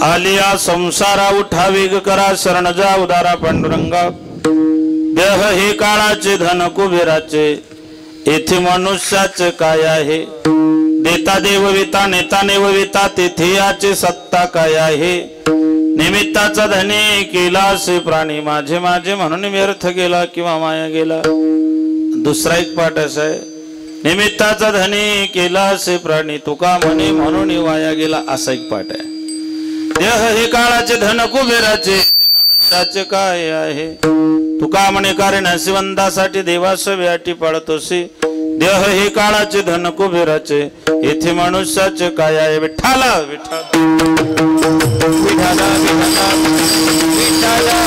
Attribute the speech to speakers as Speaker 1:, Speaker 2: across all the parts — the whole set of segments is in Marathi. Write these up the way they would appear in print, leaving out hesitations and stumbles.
Speaker 1: आलिया संसारा उठा वेग करा शरण जा उदारा पांडुरंगा देह हे काळाचे धन कुबेराचे येथे मनुष्याचे काय आहे देता देवविता नेता नेवविता तेथे याचे सत्ता काय आहे निमित्ताचा धनी केला असे प्राणी माझे माझे म्हणून व्यर्थ गेला किंवा माया गेला। दुसरा एक पाठ असा आहे निमित्ताचा धनी केला असे प्राणी तुका म्हणे म्हणून वाया गेला असा एक पाठ आहे। देह हे काळाचे धन कुबेराचे मनुष्याचे काय आहे तुका म्हणे कारण नसिवंतासाठी देवास व्याटी पाळतोसी देह हे काळाचे धन कुबेराचे येथे मनुष्याचे काय आहे। विठ्ठला विठ्ठला विठ्ठला विठ्ठला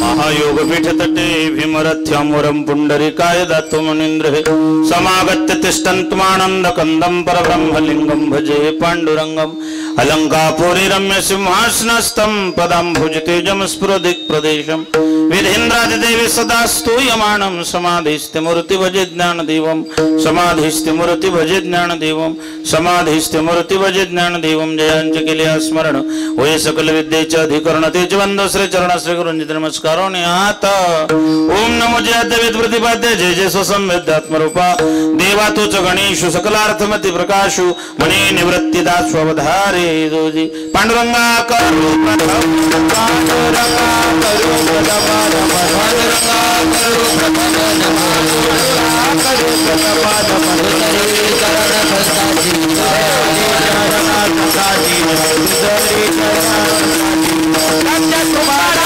Speaker 1: महायोग पीठ तटे भीमरथ्यामुरं पुंडरीकाय दातु मुनीन्द्र समागत्य तिष्ठन्तमानंद कंदं परब्रह्मलिंगं भजे पांडुरंगं अलंकापुरी रम्य सिंहासनस्थं पदाम्भुजतेजं स्फुरदिक् प्रदेशं विधेन्द्रादिदेवी सदा स्तूयमानं समाधिस्ते मूर्ति भजे ज्ञानदेवं समाधिस्ते मूर्ति भजे ज्ञानदेवं समाधिस्ते मूर्ति भजे ज्ञानदेवं जयांच केल्या स्मरण होय सकल विद्येचे अधिकरण तेज वंदो श्री चरण श्री गुरुंजी नमस्कार ओम नमो जयाद्वैत प्रतिपाद्य जय जय स्वसंवेद्यात्मरूपा देवा तोच गणेश सकलार्थमति प्रकाशु मणे निवृत्तिदा स्वधारे दोजी पांडुरंगा करू प्रथम पांडुरंगा करू प्रथम पांडुरंगा करू प्रथम करू प्रथम मधुरी चरण प्रसादी चरण प्रसादी मधुरी चरण तुम्हारा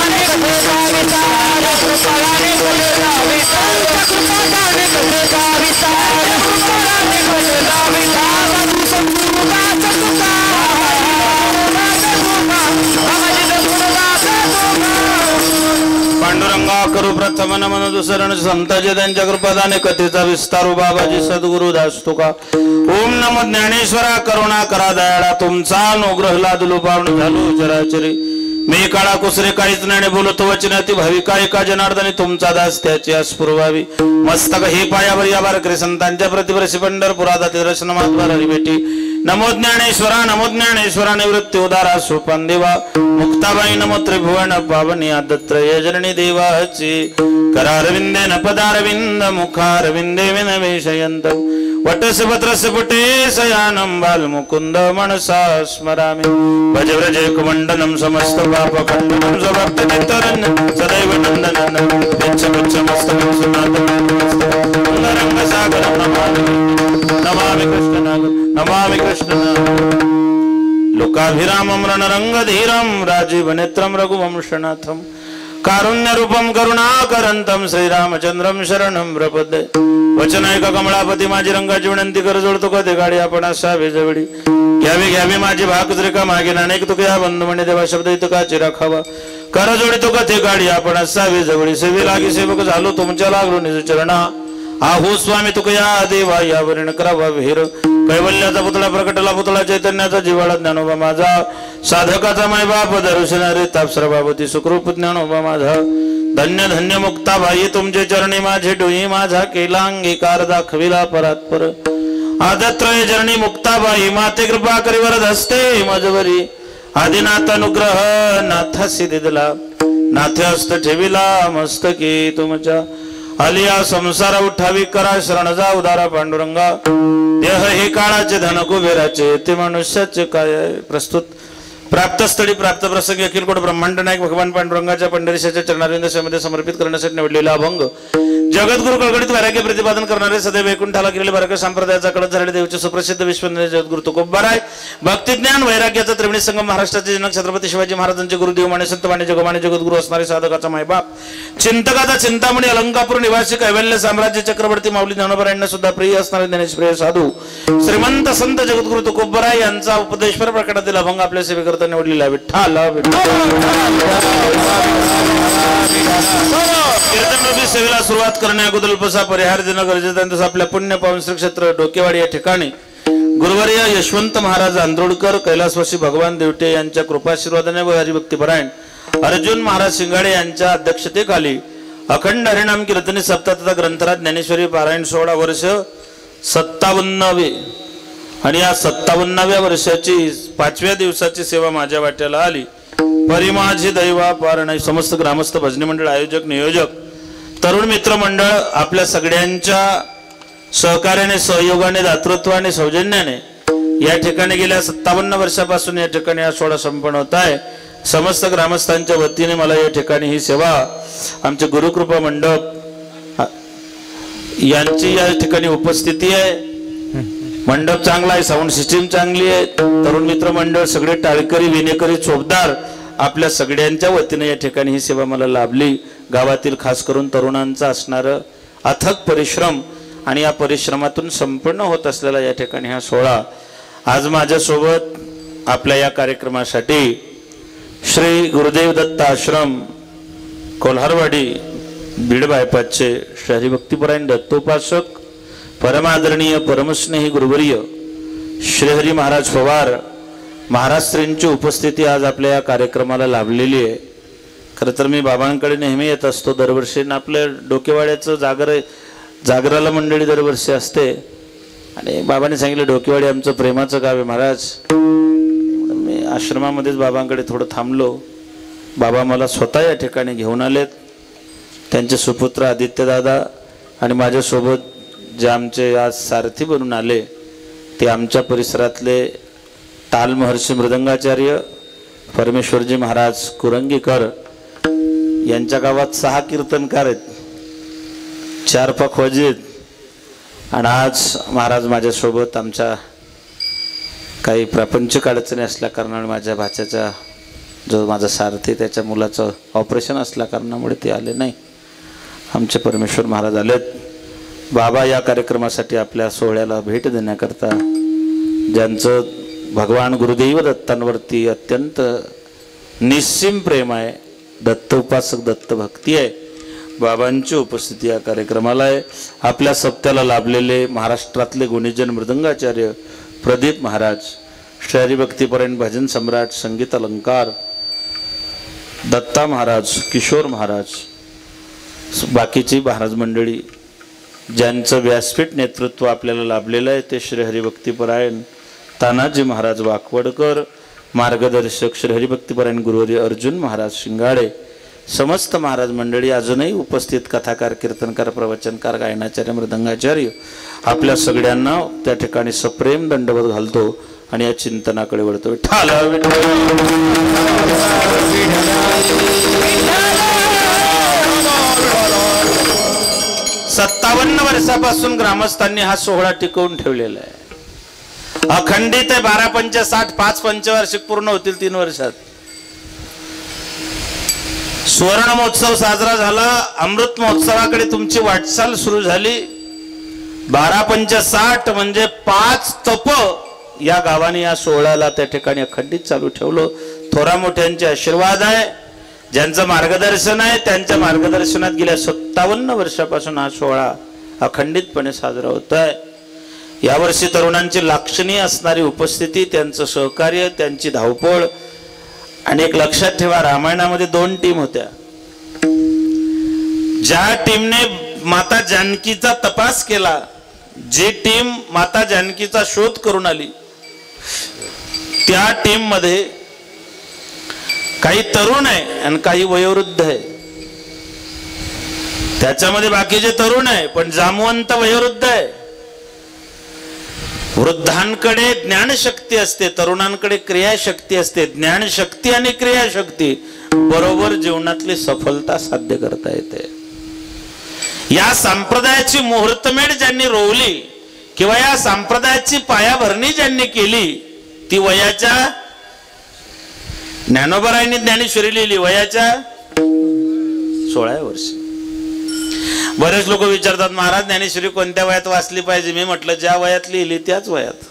Speaker 1: पांडुरंगा करू प्रथम नमन दुसरण संतांचे त्यांच्या कृपादाने कथेचा विस्तारू बाबाजी सद्गुरु दास तुका ओम नमो ज्ञानेश्वरा करुणा करा दयाळा तुमचा अनुग्रह लादलो पावन झालो चराचरी मी काळा कुसरे काळीच नाणे बोलतो वचनाती भाविका एका जनार्दनी तुमचा दास त्याची अस्पुरवावी मस्तक हे पायावर या बारकरी संतांच्या प्रतिवर्षी पंढरपुरात दर्शन मात्वार भेटी नमो ज्ञानेश्वरा निवृत्ती उदारा सोपान देवा मुक्ताबाई नमो त्रिभुवन पावनी आदत्रय जननी देवाची करारविंदेन पदारविंद मुखारविंदे विनवेशयंत वटसपत्रस्य पुटे शयानं बालमुकुंद मनसा स्मरामि भज व्रज कुमंडलं समस्त पापखंडनं स्वभक्तचित्तरञ्जनं सदैव नन्दननं पिच्छ पुच्छ मस्तकं सुनादनं रंगसागरं नमामि कृष्णनागं लोकाभिरामं रणरंगधीरं राजीवनेत्रं रघुवंशनाथं कारुण्य रूपम करुणाकरंतम श्रीरामचंद्रम शरणं प्रपद्ये वचनायक कमलापती माझी रंगाची विनंती कर जोडतो कधी गाडी आपण असावे जवळी घ्यावी माझी भाकजरिका मागे नाणेक तुके या बंधू म्हणे देवा शब्द इतकाची राखावा कर जोडितो कथे गाडी आपण असावे जवळी सेवे लागी सेवक झालो तुमच्या लागलो निज चरणा आहो स्वामी तुकया देवा यावरीन करावा विहीर कैवल्याचा पुतळा प्रकटला पुतळा चैतन्याचा जिवाळा ज्ञानोबा माझा साधकाचा माय बाप दर्शन रे तापसर बाबती सुखरूप ज्ञानोबा माझा धन्य धन्य मुक्ताबाई तुमचे चरणी माझे डोई माझा केला अंगीकार दाखविला परात्पर आदत्रय चरणी मुक्ताबाई माते कृपा करीवर धसते मजवरी आदिनाथ अनुग्रह नाथासी दिला नाथे हस्त ठेविला मस्तकी तुमच्या आलिया संसार उठावी करा शरण जा उदारा पांडुरंगा देह हे काळाचे धन कुबेराचे ते मनुष्याचे काय प्रस्तुत प्राप्त स्थळी प्राप्त प्रसंगी अखिल कोट ब्रह्मांड नायक भगवान पांडुरंगाच्या पंढरीशाच्या चरणारविंदामध्ये समर्पित करण्यासाठी निवडलेला अभंग जगद्गुरु कळकळीत वैराग्य प्रतिपादन करणारे सदैव वैकुंठाला गेलेले भारत संप्रदायाचा कडत झालेले देवचे सुप्रसिद्ध विश्ववंदनीय जगद्गुरु तुकोबाराय भक्ती ज्ञान वैराग्याचा त्रिवेणी संगम महाराष्ट्राचे जनक छत्रपती शिवाजी महाराजांचे गुरुदेव माने संतवाणी जगमाने जगद्गुरु असणारे साधकाचा मायबाप चिंतकाचा चिंतामणी अलंकापूर निवासी कैवल्य साम्राज्य चक्रवर्ती माऊली ज्ञानोबरायांना सुद्धा प्रिय असणारे ज्ञानेश्वरी साधू श्रीमंत संत जगद्गुरु तुकोबाराय यांचा उपदेशपर प्रकटातील अभंग आपल्या सेवेकरता निवडलेला आहे विठ्ठल कीर्तन सेवेला सुरुवात करण्या अगोदर उपसा परिहार देणं गरजेचं आहे. तसं आपल्या पुण्य पावन श्री क्षेत्र डोकेवाडी या ठिकाणी गुरुवर्य यशवंत महाराज आंदोडकर कैलासवासी भगवान देवटे यांच्या कृपाशीर्वादाने व हरिभक्तीपरायण अर्जुन महाराज शिंगाडे यांच्या अध्यक्षतेखाली अखंड हरिनाम कीर्तनी सप्ताह तथा ग्रंथराज ज्ञानेश्वरी पारायण 16 वर्ष 57वे आणि या 57व्या वर्षाची 5व्या दिवसाची सेवा माझ्या वाट्याला आली. परिमाझी दैवा पारण समस्त ग्रामस्थ भजनी मंडळ आयोजक नियोजक तरुण मित्र मंडळ आपल्या सगळ्यांच्या सहकार्याने सहयोगाने दातृत्वाने सौजन्याने या ठिकाणी गेल्या 57 वर्षापासून या ठिकाणी हा सोहळा संपन्न होत आहे. समस्त ग्रामस्थांच्या वतीने मला या ठिकाणी ही सेवा आमचे गुरुकृपा मंडप यांची या ठिकाणी उपस्थिती आहे. मंडप चांगला आहे, साऊंड सिस्टीम चांगली आहे, तरुण मित्र मंडळ सगळे टाळकरी विनेकरी चोपदार आपल्या सगळ्यांच्या वतीने या ठिकाणी ही सेवा मला लाभली. गावातील खास करून तरुणांचा असणारं अथक परिश्रम आणि या परिश्रमातून संपन्न होत असलेला या ठिकाणी हा सोहळा आज माझ्यासोबत आपल्या या कार्यक्रमासाठी श्री गुरुदेव दत्त आश्रम कोल्हारवाडी बीड बायपासचे श्री हरिभक्तीपरायण दत्तोपासक परमादरणीय परमस्नेही गुरुवर्य श्रीहरी महाराज पवार महाराष्ट्रींची उपस्थिती आज आपल्या या कार्यक्रमाला लाभलेली आहे. खरं तर मी बाबांकडे नेहमी येत असतो दरवर्षी. आपल्या डोकेवाड्याचं जागराला मंडळी दरवर्षी असते आणि बाबांनी सांगितलं डोकेवाडी आमचं प्रेमाचं गाव आहे महाराज. मी आश्रमामध्येच बाबांकडे थोडं थांबलो. बाबा मला स्वतः या ठिकाणी घेऊन आलेत. त्यांचे सुपुत्र आदित्यदादा आणि माझ्यासोबत जे आमचे आज सारथी बनून आले ते आमच्या परिसरातले ताल महर्षी मृदंगाचार्य परमेश्वरजी महाराज कुरंगीकर यांच्या गावात 6 कीर्तनकार आहेत, 4 पखवाजी आणि आज महाराज माझ्यासोबत आमच्या काही प्रापंचिक अडचणी असल्या कारणाने माझ्या भाच्याचा जो माझा सारथी त्याच्या मुलाचं ऑपरेशन असल्या कारणामुळे ते आले नाही. आमचे परमेश्वर महाराज आलेत. बाबा या कार्यक्रमासाठी आपल्या सोहळ्याला भेट देण्याकरता ज्यांचं भगवान गुरुदेव दत्तांवरती अत्यंत निस्सीम प्रेम आहे, दत्त उपासक दत्त भक्ती आहे, बाबांची उपस्थिती या कार्यक्रमाला आहे. आपल्या सप्त्याला लाभलेले महाराष्ट्रातले गुणीजन मृदंगाचार्य प्रदीप महाराज श्री हरिभक्तीपरायण भजन सम्राट संगीत अलंकार दत्ता महाराज किशोर महाराज बाकीची महाराज मंडळी ज्यांचं व्यासपीठ नेतृत्व आपल्याला लाभलेलं आहे ते श्री हरिभक्तीपरायण तानाजी महाराज वाकवडकर मार्गदर्शक श्री हरिभक्तीपरायण गुरुवर्य अर्जुन महाराज शिंगाडे समस्त महाराज मंडळी अजूनही उपस्थित कथाकार कीर्तनकार प्रवचनकार गायनाचार्य मृदंगाचार्य आपल्या सगळ्यांना त्या ठिकाणी सप्रेम दंडवत घालतो आणि या चिंतनाकडे वळतो. 57 वर्षापासून ग्रामस्थांनी हा सोहळा टिकवून ठेवलेला आहे. अखंडित आहे. 12 पंच 60 5 पंचवार्षिक पूर्ण होतील 3 वर्षात. सुवर्ण महोत्सव साजरा झाला. अमृत महोत्सवाकडे तुमची वाटचाल सुरू झाली. 12 पंच 60 म्हणजे 5 तप या गावाने या सोहळ्याला त्या ठिकाणी अखंडित चालू ठेवलं. थोरा मोठ्यांचे आशीर्वाद आहे, ज्यांचं मार्गदर्शन आहे त्यांच्या मार्गदर्शनात गेल्या 57 वर्षापासून हा सोहळा अखंडितपणे साजरा होत आहे. यावर्षी तरुणांची लाक्षणीय असणारी उपस्थिती, त्यांचं सहकार्य, त्यांची धावपळ. आणि एक लक्षात ठेवा, रामायणामध्ये 2 टीम होत्या. ज्या टीमने माता जानकीचा तपास केला, जी टीम माता जानकीचा शोध करून आली, त्या टीम मध्ये काही तरुण आहे आणि काही वयोवृद्ध आहे. त्याच्यामध्ये बाकीचे तरुण आहे, पण जामवंत वयोवृद्ध आहे. वृद्धांकडे ज्ञानशक्ती असते, तरुणांकडे क्रियाशक्ती असते. ज्ञानशक्ती आणि क्रियाशक्ती बरोबर जीवनातली सफलता साध्य करता येते. या संप्रदायाची मुहूर्तमेढ ज्यांनी रोवली किंवा या संप्रदायाची पायाभरणी ज्यांनी केली ती वयाच्या, ज्ञानोबारायांनी ज्ञानेश्वरी लिहिली वयाच्या 16व्या वर्षी. बरेच लोक विचारतात महाराज ज्ञानेश्वरी कोणत्या वयात वाचली पाहिजे. मी म्हटलं ज्या वयात लिहिली त्याच वयात.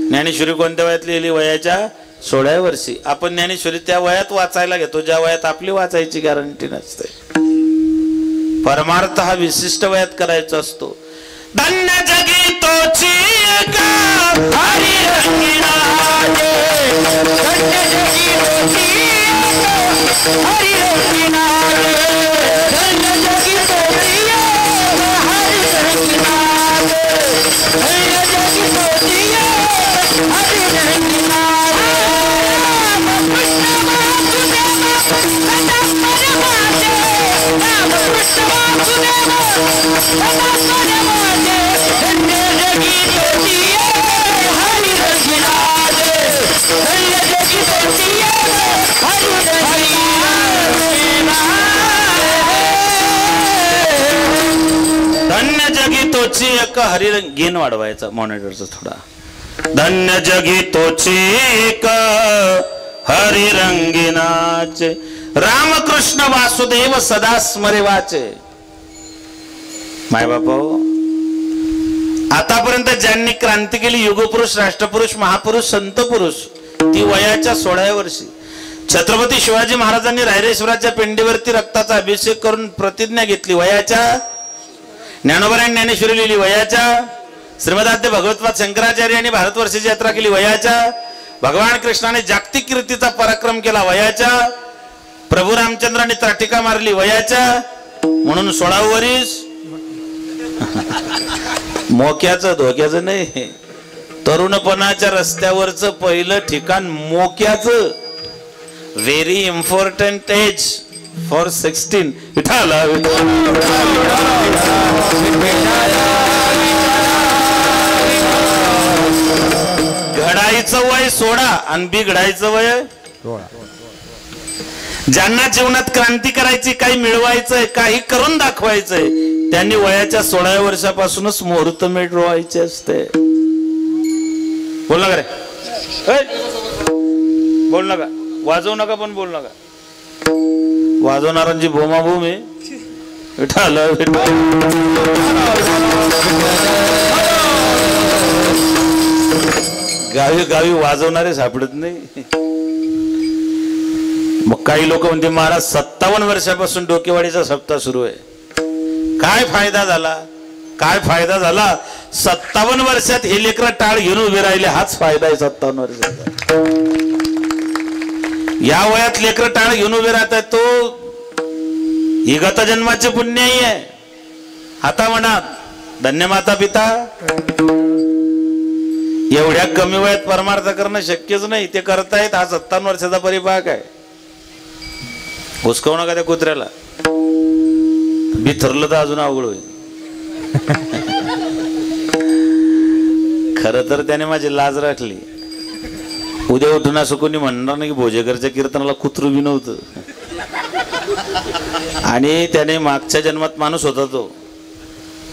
Speaker 1: ज्ञानेश्वरी कोणत्या वयात लिहिली? वयाच्या 16व्या वर्षी. आपण ज्ञानेश्वरी त्या वयात वाचायला घेतो ज्या वयात आपली वाचायची गॅरंटी नसते. परमार्थ हा विशिष्ट वयात करायचा असतो. धन्य जगी तोची हरी रंगीना दे, धन्य जगी तोची हरी रंगीना दे, धन्य जगी तोची हरी रंगीना दे, धन्य जगी तोची हरी रंगीना दे. धन्य जगी तोची एक हरिरंग गेन वाढवायचा मॉनिटरचा थोडा. धन्य जगी तोची एक हरिरंगिनाचे, रामकृष्ण वासुदेव सदा स्मरे वाचे. माय बापा, आतापर्यंत ज्यांनी क्रांती केली युगपुरुष, राष्ट्रपुरुष, महापुरुष, संत पुरुष, ती वयाच्या 16व्या वर्षी. छत्रपती शिवाजी महाराजांनी रायरेश्वराच्या पिंडीवरती रक्ताचा अभिषेक करून प्रतिज्ञा घेतली वयाच्या. ज्ञानोबारायांनी ज्ञानेश्वरी लिहिली वयाच्या. श्रीमदाद्य भगवतपाद शंकराचार्य यांनी भारतवर्षाची यात्रा केली वयाच्या. भगवान कृष्णाने जागतिक कीर्तीचा पराक्रम केला वयाच्या. प्रभू रामचंद्राने त्राटिका मारली वयाच्या. म्हणून 16वं वर्ष मोक्याचं धोक्याचं नाही, तरुणपणाच्या रस्त्यावरचं पहिलं ठिकाण मोक्याचं. Very important age for 16. विठाला घडाईचं वय 16 आणि बिघडायचं वय 16. ज्यांना जीवनात क्रांती करायची, काही मिळवायचंय, काही करून दाखवायचंय, त्यांनी वयाच्या 16व्या वर्षापासूनच मुहूर्तमेढ रोवायची असते. बोल नका रे, बोल नका, वाजवू नका, पण बोल नका. वाजवणाऱ्यांची भूमाभूम आहे. गावी गावी वाजवणारे सापडत नाही. मग काही लोक म्हणते महाराज 57 वर्षापासून डोकेवाडीचा सप्ताह सुरू आहे. काय फायदा झाला? काय फायदा झाला? 57 वर्षात हे लेकरं टाळ घेऊन उभे राहिले, हाच फायदा आहे 57 वर्षाचा. या वयात लेकरं टाळ घेऊन उभे राहतात, तो ही गत जन्माचे पुण्याई आहे. आता म्हणा धन्य माता पिता. एवढ्या कमी वयात परमार्थ करणं शक्यच नाही. ते करतायत. हा 57 वर्षाचा परिपाक आहे. हुसकवू नका त्या कुत्र्याला. बिथरलं तर अजून अवघड होईल. खर तर त्याने माझी लाज राखली. उद्या उठून असं कोणी म्हणणार नाही की भोजेकरच्या कीर्तनाला कुत्रू बी नव्हतं. आणि त्याने मागच्या जन्मात माणूस होता. तो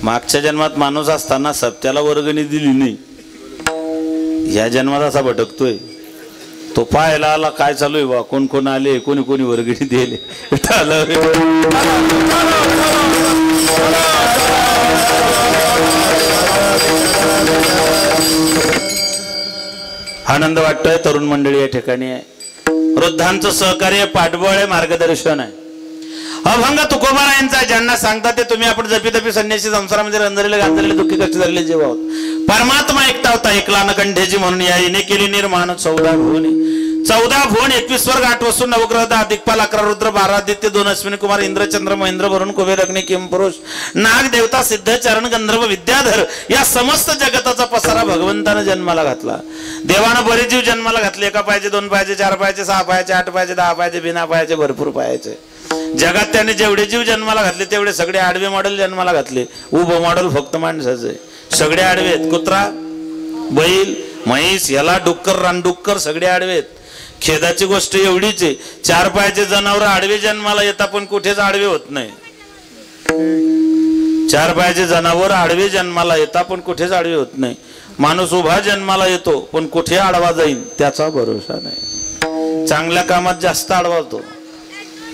Speaker 1: मागच्या जन्मात माणूस असताना सप्त्याला वर्गणी दिली नाही. ह्या जन्मात असा भटकतोय. तो पाहायला आला काय चालू आहे बा, कोण कोण आले, कोणी कोणी वर्गणी दिले. आनंद वाटतोय. तरुण मंडळी या ठिकाणी आहे. वृद्धांचं सहकार्य, पाठबळ आहे, मार्गदर्शन आहे. अभंग तुकोबारायांचा ज्यांना सांगतात ते तुम्ही आपण जपी संन्यासी संसारामध्ये रंजलेले गांजलेले दुःखी कष्ट झालेले जीव आहोत. परमात्मा एकटा होता एकला नकंठेची म्हणून याने केली निर्माण 14 भुवने. 14 भुवन 21 स्वर्ग 8 वस्तू 9 ग्रह 10 दिक्पाल 11 रुद्र 12 आदित्य 2 अश्विनी कुमार इंद्र चंद्र महेंद्र वरुण कुबेर अग्नी किम पुरुष नाग देवता सिद्ध चरण गंधर्व विद्याधर या समस्त जगताचा पसारा भगवंतानं जन्माला घातला. देवानं बरेच जीव जन्माला घातले. 1 पायाचे 2 पायाचे 4 पायाचे 6 पायाचे 8 पायाचे 10 पायाचे बिना पायाचे भरपूर पायाचे. जगात त्याने जेवढे जीव जन्माला घातले तेवढे सगळे आडवे मॉडेल जन्माला घातले. उभं मॉडेल फक्त माणसाचं आहे. सगळे आडवे आहेत. कुत्रा, बैल, म्हैस, याला डुक्कर, रानडुक्कर सगळे आडवे आहेत. खेदाची गोष्ट एवढीच आहे, 4 पायाचे जनावर आडवे जन्माला येतात पण कुठेच आडवे होत नाही. 4 पायाचे जनावर आडवे जन्माला येतात पण कुठेच आडवे होत नाही. माणूस उभा जन्माला येतो पण कुठे आडवा जाईल त्याचा भरोसा नाही. चांगल्या कामात जास्त आडवा होतो.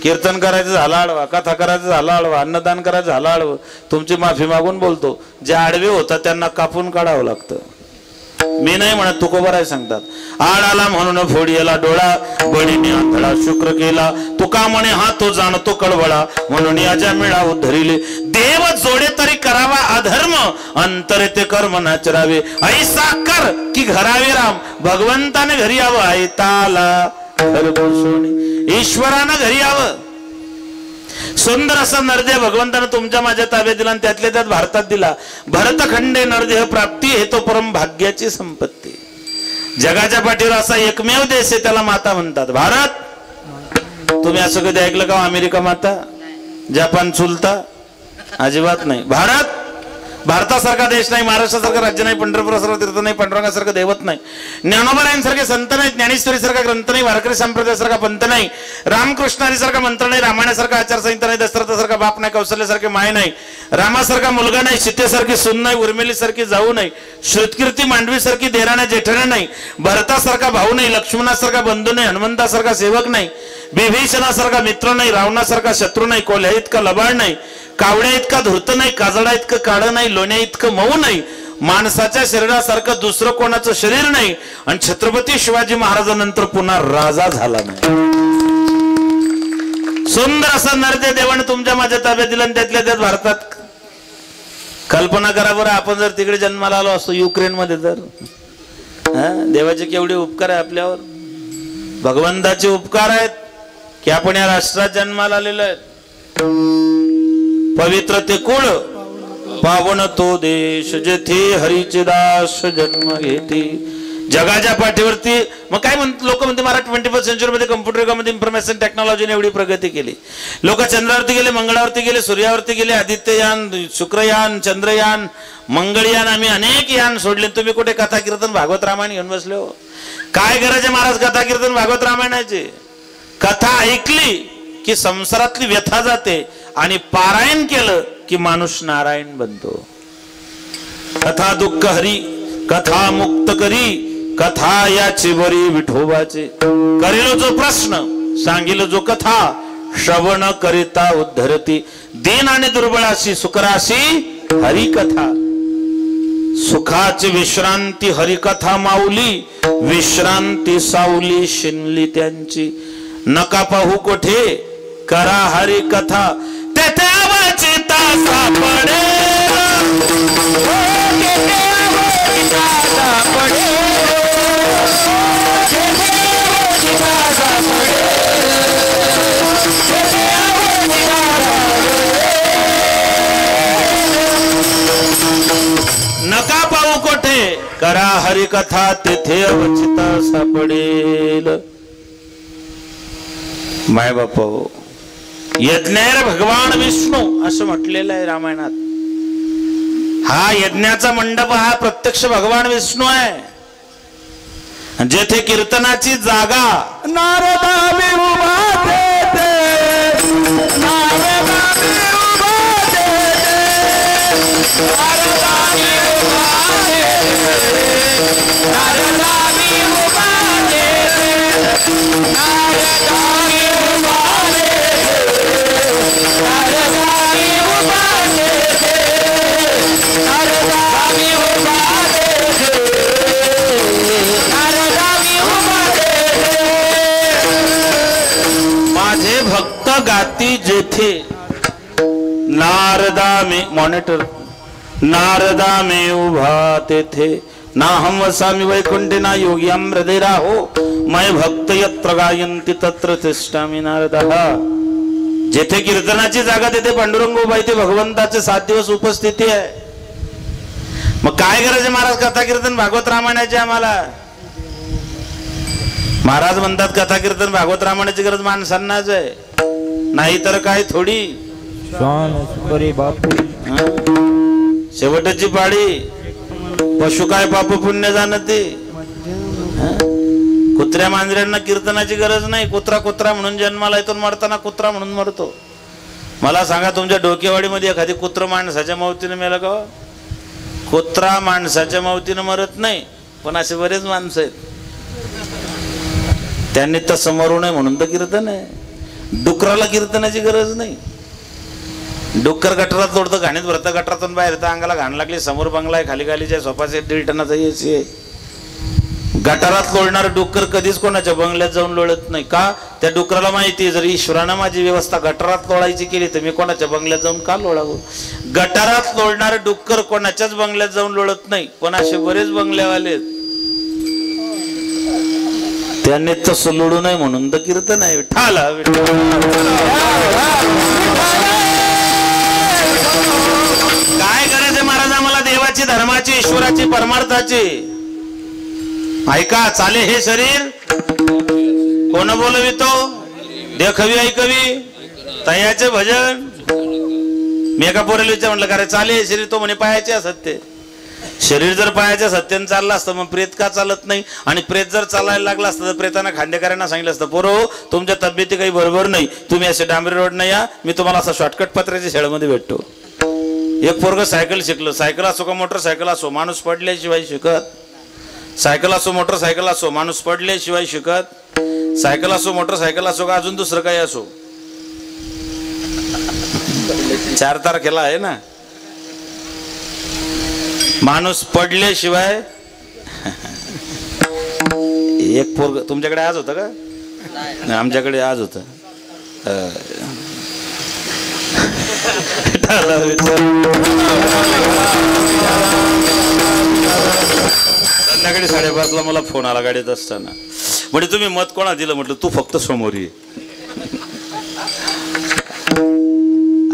Speaker 1: कीर्तन करायचं झालं आडवा, कथा करायचं झालं आडवा, अन्नदान करायचं झालं आडवं. तुमची माफी मागून बोलतो, जे आडवे होतात त्यांना कापून काढावं लागतं. मी नाही म्हणत, तुकोबाराय सांगतात. आड आला म्हणून फोडियला डोळा, बळीने आंधळा शुक्र केला. तुका म्हणे हा तो जाणतो कळवळा, म्हणून याच्या मिळा उद्धरिले. देव जोडे तरी करावा अधर्म, अंतरे ते कर्म नाचरावे. ऐसा कर की घरावे राम, भगवंताने घरी यावं. ऐताला ईश्वरानं घरी यावं. सुंदर असा नरदेह भगवंतानं तुमच्या माझ्या ताब्यात दिला आणि त्यातल्या त्यात भारतात दिला. भरतखंडे नरदेह प्राप्ती हे तो परम भाग्याची संपत्ती. जगाच्या पाठीवर असा एकमेव देश आहे त्याला माता म्हणतात, भारत. तुम्ही असं कधी ऐकलं का अमेरिका माता, जपान चुलता? अजिबात नाही. भारतासारखा देश नाही, महाराष्ट्रासारखं राज्य नाही, पंढरपुरासारखं तीर्थ नाही, पांडुरंगासारखं दैवत नाही, ज्ञानोबरायांसारखे संत नाही, ज्ञानेश्वरीसारखा ग्रंथ नाही, वारकरी संप्रदायासारखा पंथ नाही, रामकृष्णारीसारखा मंत्र नाही, रामायणासारखा आचारसंहिता नाही, दशरथासारखा बाप नाही, कौशल्यासारखे माय नाही, रामासारखा मुलगा नाही, सीतेसारखी सून नाही, उर्मिलीसारखी जाऊ नाही, श्रुतकीर्ती मांडवीसारखी देराण्या जेठाण्या नाही, भरतासारखा भाऊ नाही, लक्ष्मणासारखा बंधू नाही, हनुमंतासारखा सेवक नाही, विभीषणासारखा मित्र नाही, रावणासारखा शत्रू नाही, कोल्ह्या इतका लबाड नाही, कावड्या इतका धूर्त नाही, काजळा इतकं काळ नाही, लोण्या इतकं मऊ नाही, माणसाच्या शरीरासारखं दुसरं कोणाचं शरीर नाही, आणि छत्रपती शिवाजी महाराजांनंतर पुन्हा राजा झाला नाही. सुंदर असा नरदेह देवाने तुमच्या माझ्या ताब्यात दिला आणि त्यातल्या त्यात भारतात. कल्पना करा बरं, आपण जर तिकडे जन्माला आलो असतो युक्रेन मध्ये, तर देवाचे केवढे उपकार आहे आपल्यावर. भगवंताचे उपकार आहेत की आपण या राष्ट्रात जन्माला आलेलो आहेत. पवित्र ते कुळ पावन तो देश, जेथे हरीचे दास जन्म घेते. जगाच्या पाठीवरती मग काय लोक म्हणते मला 21st सेंचुरी मध्ये कम्प्युटर युगामध्ये इन्फॉर्मेशन टेक्नॉलॉजीने एवढी प्रगती केली. लोक चंद्रावरती गेले, मंगळावरती गेले, सूर्यावरती गेले, आदित्ययान, शुक्रयान, चंद्रयान, मंगळयान, आम्ही अनेक यान सोडले. तुम्ही कुठे कथा कीर्तन भागवत रामायण घेऊन बसले हो? काय करायचे महाराज कथा कीर्तन भागवत रामायणाचे? कथा ऐकली की संसारातली व्यथा जाते आणि पारायण केलं की माणूस नारायण बनतो. कथा दुःख हरी, कथा मुक्त करी, कथा याची बरी विठोबाचे. करिलो जो प्रश्न, सांगिलो जो कथा, श्रवण करिता उद्धरती. दीन आणि दुर्बळाशी सुखराशी हरिकथा. सुखाची विश्रांती हरिकथा माऊली, विश्रांती सावली शिनली त्यांची. नका पाहू कोठे करा हरी कथा, तेथे अवचिता सापडे. नका पाहू कोठे करा हरी कथा, तेथे अवचिता सापडेल. माय बाप हो, यज्ञायर भगवान विष्णू असं म्हटलेलं आहे रामायणात. हा यज्ञाचा मंडप हा प्रत्यक्ष भगवान विष्णू आहे. जेथे कीर्तनाची जागा नारदा माझे भक्त गाती जेथे, नारदा में मॉनिटर, नारदा में उभा तेथे. ना हम वसामी वैकुंठे ना योगी हृदय राहो, मैं भक्त यत्र गायन्ति तत्र तिष्ठामि नारदः. जेथे कीर्तनाची जागा तेथे पांडुरंग उभा, ते भगवंताचे 7 दिवस उपस्थिती आहे. मग काय करायचे महाराज कथा कीर्तन भागवत रामायणाचे आम्हाला? महाराज म्हणतात कथा कीर्तन भागवत रामायणाची गरज माणसांनाच आहे. नाहीतर काय थोडी
Speaker 2: बापू
Speaker 1: शेवटची पाळी पशु काय पाप पुण्य जाणते. कुत्र्या मांजऱ्यांना कीर्तनाची गरज नाही. कुत्रा कुत्रा म्हणून जन्माला येतो, मरताना कुत्रा म्हणून मरतो. मला सांगा तुमच्या डोकेवाडीमध्ये एखादी कुत्र माणसाच्या मौतीने मेलं का? कुत्रा माणसाच्या मौतीने मरत नाही, पण असे बरेच माणसं आहेत त्यांनी तसं मरू नये म्हणून तर कीर्तन आहे. डुकराला कीर्तनाची गरज नाही. डुक्कर गटारात लोडतं, घाणीत भरतं, गटारातून बाहेर येतं, अंगाला घाण लागली, समोर बंगला आहे, खाली खालीच्या सोफाचे 1.5 टनाचा एसी आहे. गटारात लोळणार डुक्कर कधीच कोणाच्या बंगल्यात जाऊन लोळत नाही. का? त्या डुकराला माहिती आहे जर ईश्वरानं माझी व्यवस्था गटारात लोळायची केली तर मी कोणाच्या बंगल्यात जाऊन का लोळावं. गटारात लोळणार डुक्कर कोणाच्याच बंगल्यात जाऊन लोळत नाही, पण असे बरेच बंगल्यावाले आहेत त्यांनी तसं लोळू नये म्हणून तर कीर्तन आहे. विठ्ठला काय गरज आहे महाराजा मला देवाची, धर्माची, ईश्वराची, परमार्थाची. ऐका, चाले हे शरीर कोण बोलवितो, देखवी ऐकवी तयाचे भजन. मी एका पोरेला विचार म्हटलं का रे चाले हे शरीर, तो म्हणे पायाचे सत्य. शरीर जर पायाच्या सत्याने चाललं असतं मग प्रेत का चालत नाही? आणि प्रेत जर चालायला लागला असतं तर प्रेतांना खांडेकरांना सांगितलं असतं पोरो तुमच्या तब्येती काही बरोबर नाही, तुम्ही असे डांबरी रोड नाही या, मी तुम्हाला असं शॉर्टकट पत्र्याच्या शेळमध्ये भेटतो. एक पोरग सायकल शिकलं, सायकल असो का मोटरसायकल असो, माणूस पडल्याशिवाय शिकत. सायकल असो मोटरसायकल असो, माणूस पडल्याशिवाय शिकत. सायकल असो मोटरसायकल असो का अजून दुसरं काही असो, 4 तारखेला आहे ना, माणूस पडल्याशिवाय. एक पोरग तुमच्याकडे आज होतं का? नाही, आमच्याकडे आज होतं. संध्याकाळी 5:30ला मला फोन आला गाडीत असताना, म्हणजे तुम्ही मत कोणा दिलं? म्हटलं तू फक्त समोर ये.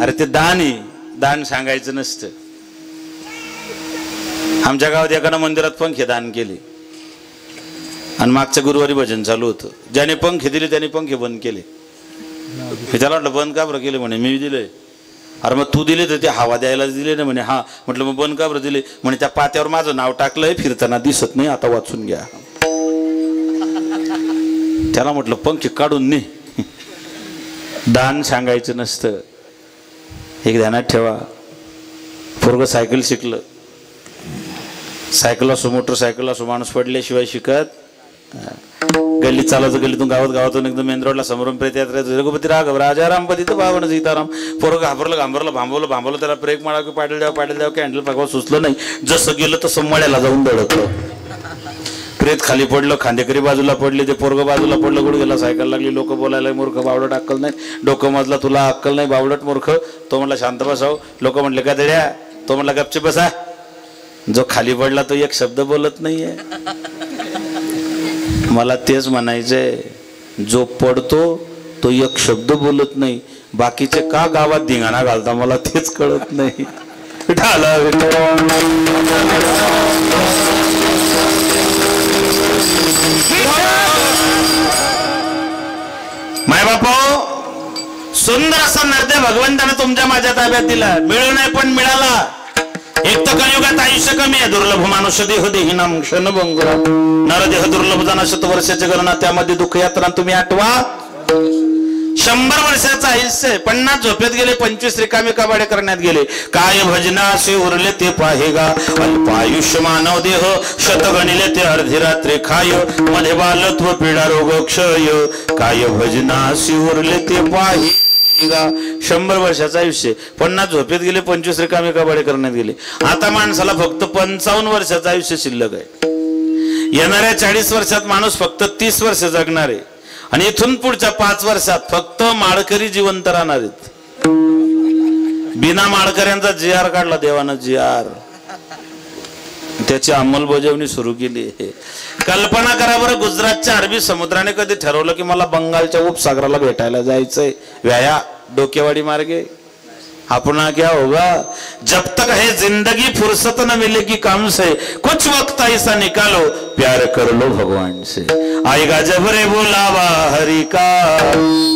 Speaker 1: अरे ते दान सांगायचं नसतं. आमच्या गावात एकानं मंदिरात पंखे दान केले आणि मागच्या गुरुवारी भजन चालू होतं. ज्याने पंखे दिले त्याने पंखे बंद केले. मी त्याला म्हटलं बंद का बरं केले? म्हणे मी दिले. अरे मग तू दिले तर ते हवा द्यायला दिले ना? म्हणे हा. म्हटलं मग बंद का बरं दिले? म्हणे त्या पात्यावर माझं नाव टाकलंय, फिरताना दिसत नाही, आता वाचून घ्या. त्याला म्हटलं पंखे काढून ने. दान सांगायचं नसतं. एक ध्यानात ठेवा. पोरगं सायकल शिकलं, सायकल असो मोटरसायकल असो, माणूस पडल्याशिवाय शिकत. गल्लीत चालायचं, गल्लीतून गावातून एकदम मेन रोडला समोरून प्रेत यात्रा, रघुपती राघव राजाराम पतित पावन सीताराम. पोरं घाबरलं, भांबवलं, त्याला ब्रेक मारा की पाडल द्यावं की हँडल पाकवा सुचलं नाही. जसं गेलं तसं मळ्याला जाऊन धडकलं. प्रेत खाली पडलं, खांदेकरी बाजूला पडले, ते पोरगं बाजूला पडलं, गुडघ्याला सायकल लागली. लोक बोलायला मूर्ख बावडट, अक्कल नाही. डोकं मजला तुला अक्कल नाही, बावडट मूर्ख. तो म्हणला शांत बसाव. लोक म्हणले का दड्या? तो म्हणला गपचे बसा. जो खाली पडला तो एक शब्द बोलत नाहीये. मला तेच म्हणायचंय, जो पडतो तो एक शब्द बोलत नाही, बाकीचे का गावात धिंगाणा घालता मला तेच कळत नाही. माय बापो, सुंदर असा नरदेव भगवंताने तुमच्या माझ्या ताब्यात दिला. मिळू नाही पण मिळाला. एक तर कलियुगात आयुष्य कमी आहे. दुर्लभ मानुष्य देह देहिनाम क्षणभंगुरा. नरदेह दुर्लभ जाणं 100 वर्षाच्या गणना, त्यामध्ये दुःख यात्रा तुम्ही आठवा. 100 वर्षाचं आयुष्य 50 झोपेत गेले, 25 रिकामे कबाडे करण्यात गेले. काय भजनासे उरले ते पाहेगा. अल्पायुष्य मानव देह शत गणिले ते अर्धी रात्री खाय. मध्ये बालत्व पीडा रोग क्षय. काय भजनासे उरले ते पाहे. 100 वर्षाचं आयुष्य, 50 झोपेत गेले, 25 रिकामे कबाडे करण्यात गेले. आता माणसाला फक्त 55 वर्षाचं आयुष्य शिल्लक आहे. येणाऱ्या 40 वर्षात माणूस फक्त 30 वर्ष जगणार आहे. आणि इथून पुढच्या 5 वर्षात फक्त माळकरी जिवंत राहणार आहेत. बिना माळकऱ्यांचा GR काढला देवानं. GR त्याची अंमलबजावणी सुरू केली. कल्पना करा बरं, गुजरातच्या अरबी समुद्राने कधी ठरवलं की मला बंगालच्या उपसागराला भेटायला जायचंय व्याया डोकेवाडी मार्गे? अपना क्या होगा? जब तक है जिंदगी फुर्सत न मिलेगी काम से, कुछ वक्त ऐसा निकालो प्यार कर लो भगवान से। आएगा जब रे बुलावा हरि का,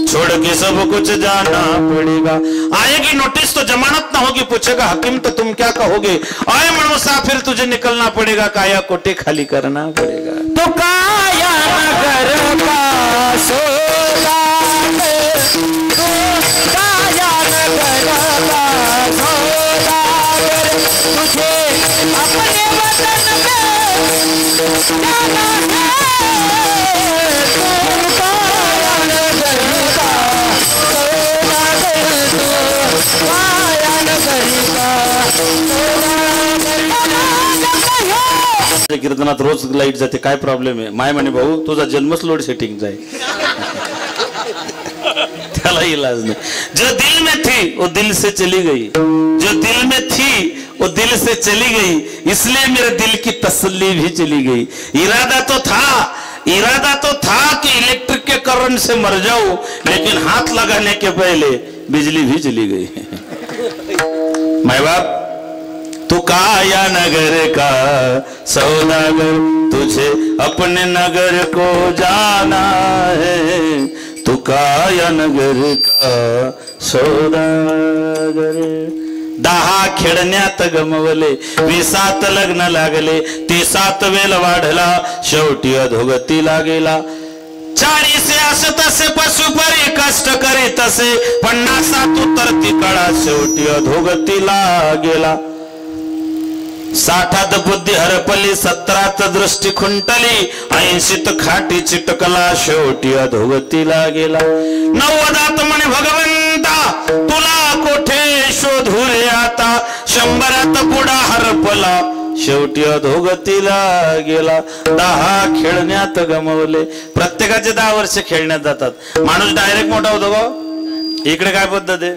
Speaker 1: छोड़ के सब कुछ जाना पड़ेगा। आएगी नोटिस तो जमानत ना होगी, पूछेगा हकीम तो तुम क्या कहोगे? आए मन मुसाफिर तुझे निकलना पड़ेगा, काया कोटे खाली करना पड़ेगा।
Speaker 2: तो काया नगर का सौदागर, तो काया नगर का सौदागर, तुझे अपने वतन में जाना है। तो काया नगर का सौदागर, तो काया नगर का सौदागर।
Speaker 1: कीर्तनात रोज लाईट जाते, काय प्रॉब्लेम आहे? माय म्हणे भाऊ तुझा जन्मच लोड सेटिंगचा आहे, त्याला इलाज नहीं। जो दिल में थी वो दिल से चली गई, जो दिल में थी वो दिल से चली गई, इसलिए मेरे दिल की तसल्ली भी चली गई। इरादा तो था कि इलेक्ट्रिक के करंट से मर जाऊं, लेकिन हाथ लगाने के पहले बिजली भी चली गई। माय बाप तू काया नगर का सौदागर, तुझे अपने नगर को जाना है। तू काया नगर का सौदागर। 10 खेळण्यात गमवले, 20 लग्न लागले, 30 वेल वाढला, शेवटी अधोगतीला गेला। 40 असे तसे पशुपरी कष्ट करीत असे, 50 उतरती कळा, शेवटी अधोगतीला गेला। 60 बुद्धी हरपली, 70 दृष्टी खुंटली, 80 खाटी चिटकला, शेवटी अधोगतीला गेला। 90 म्हणे भगवंता तुला कोठे शोधू रे आता, 100 पुढा हरपला, शेवटी अधोगतीला गेला। 10 खेळण्यात गमवले। प्रत्येकाचे 10 वर्ष खेळण्यात जातात। माणूस डायरेक्ट मोठा होतो का? इकडे काय पद्धत आहे?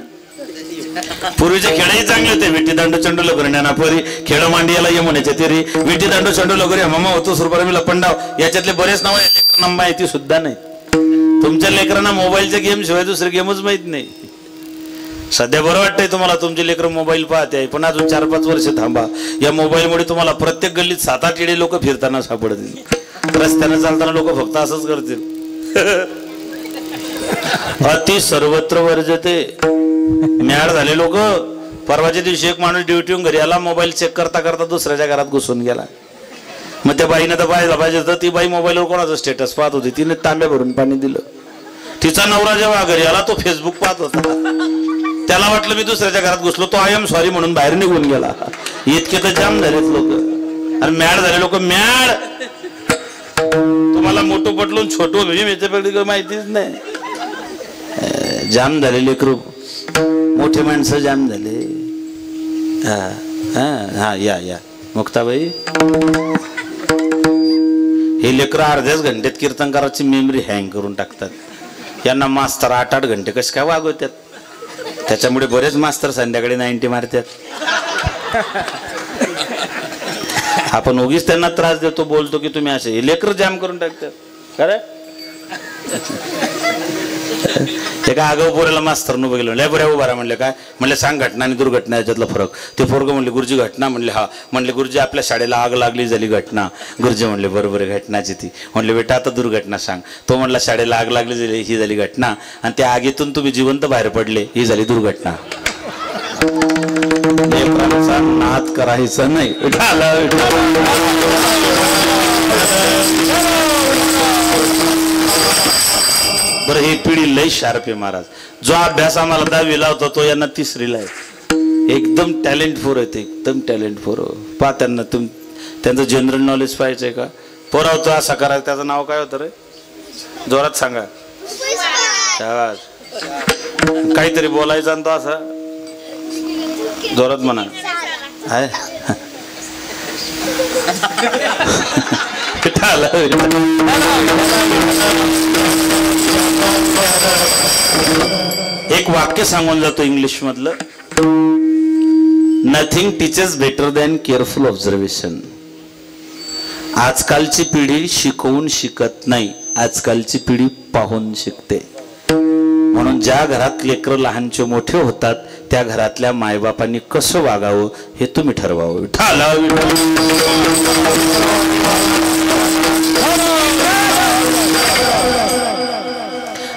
Speaker 1: पूर्वीचे खेळही चांगले होते, विटी दांडू चंडू लगोरी, नानापरी खेळ मांडियाला ये म्हणायचे तरी विटी दांडू चंडू लगोरी, मामा होतो सुरपरमी लपंडाव, याच्यातले बरेच नाव लेकरांना माहिती सुद्धा नाही। तुमच्या लेकरांना मोबाईलच्या गेम शिवाय दुसरे गेमच माहित नाही। सध्या बरं वाटतंय तुम्हाला, तुमचे लेकर मोबाईल पाहते, पण अजून 4-5 वर्ष थांबा। या मोबाईलमुळे तुम्हाला प्रत्येक गल्लीत 7-8 येडे लोक फिरताना सापडतील। रस्त्याने चालताना लोक फक्त असंच करतील। अति सर्वत्र वर्जते। म्याड झाले लोक। परवाच्या दिवशी एक माणूस ड्युटीहून घरी आला, मोबाईल चेक करता करता दुसऱ्याच्या घरात घुसून गेला। मग त्या बाईनं तर पाहायला पाहिजे होतं, ती बाई मोबाईलवर कोणाचं स्टेटस पाहत होती, तिने तांब्या भरून पाणी दिलं। तिचा नवरा जेव्हा घरी आला तो फेसबुक पाहत होता, त्याला वाटलं मी दुसऱ्याच्या घरात घुसलो, तो आय एम सॉरी म्हणून बाहेर निघून गेला। इतके तर जाम झालेत लोक, आणि म्याड झाले लोक। म्याड तुम्हाला मोठं पटलून छोटं म्हणजे माहितीच नाही। जाम झाले लेकरू, मोठे माणसं जाम झाले। हा या मुक्ताबाई, हे लेकर अर्ध्याच घंट्यात कीर्तनकाराची मेमरी हँग करून टाकतात। यांना मास्तर 8-8 घंटे कसे काय वागवतात? त्याच्यामुळे बरेच मास्तर संध्याकाळी 90 मारतात। आपण उगीच त्यांना त्रास देतो, बोलतो की तुम्ही असे, हे लेकर जाम करून टाकतात। खरं ते काय आगाऊ पोऱ्याला मास्तरनं बघितलं, लय बऱ्या उभारा म्हणले, काय म्हणले सांग घटना आणि दुर्घटना याच्यातला फरक। ते पोरग म्हणले गुरुजी घटना, म्हणले हा, म्हणले गुरुजी आपल्या शाळेला आग लागली झाली घटना। गुरुजी म्हणले बरोबर आहे घटनाची ती। म्हणले बेटा आता दुर्घटना सांग। तो म्हणला शाळेला आग लागली झाली ही झाली घटना, आणि त्या आगीतून तुम्ही जिवंत बाहेर पडले ही झाली दुर्घटना। लेकरांचा नाद करायचा नाही। बरं ही पिढी लय शार्प आहे महाराज। जो अभ्यास आम्हाला 10वीला होता तो यांना 3रीला आहे। एकदम टॅलेंटफुल आहे, एकदम टॅलेंटफुल। पहा त्यांना, त्यांचं जनरल नॉलेज पाहिजे का? पोरावतो असा करा, त्याचं नाव काय होतं रे? जोरात सांगा। काहीतरी बोलायचं आणि तो असा जोरात म्हणा। एक वाक्य सांगून जातो इंग्लिश मधलं, nothing teachers better than careful observation. आजकालची पिढी शिकवून शिकत नाही, आजकालची पिढी पाहून शिकते। म्हणून मग ज्या घरात लेकरं लहानचे मोठे होतात त्या घरातल्या मायबापांनी कसं वागावं हे तुम्ही ठरवावं.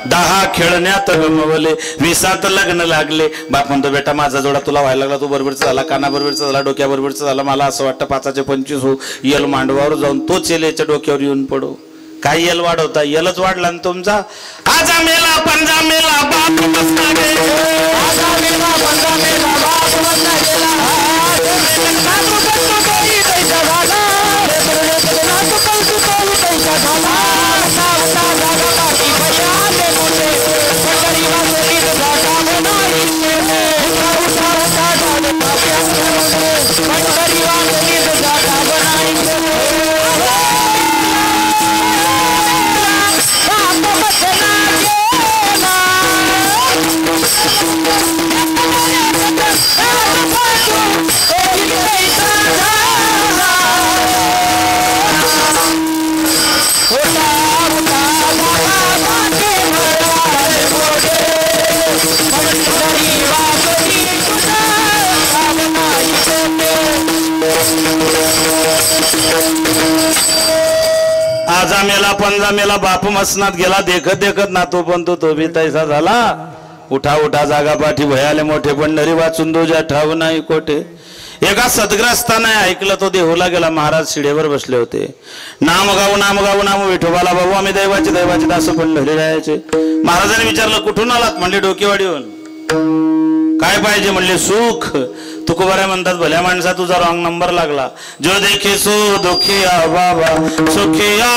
Speaker 1: दहा खेळण्यात गमवले 20 लग्न लागले. बाप म्हणतो बेटा माझा जोडा तुला व्हायला लागला, तू बरोबरचा झाला, काना बरोबरचा झाला, डोक्या बरोबरचा झाला, मला असं वाटतं 5चे 25 हो, यल मांडवावर जाऊन तोच येलेच्या डोक्यावर येऊन पडो. काय यल वाढवता, यलच वाढला ना तुमचा. आजा मेला पंजा मेला बाप बसला गेला, आजा मेला पंजा मेला बाप बसला गेला, आजा मेला पंजा मेला बाप मसनात गेला, देखत देखत नातू पण तो बी तैसा झाला. उठा उठा जागा पाठी भयाले मोठे, पंढरी वाचून दोजा ठाव नाही कोठे. एका सद्ग्रस्ताने ऐकलं, तो देहूला गेला. महाराज शिडेवर बसले होते. नाम गाऊ नाम गाऊ नाम विठोबाला बाबू आम्ही दैवाचे दैवाचे दास पंढरी राहायचे. महाराजांनी विचारलं कुठून आलात? म्हणले डोकेवाडीहून. काय पाहिजे? म्हणले सुख. तुकोबारा म्हणतात भल्या माणसा तुझा रॉंग नंबर लागला. जो देखे सो दुखिया बाबा सुखिया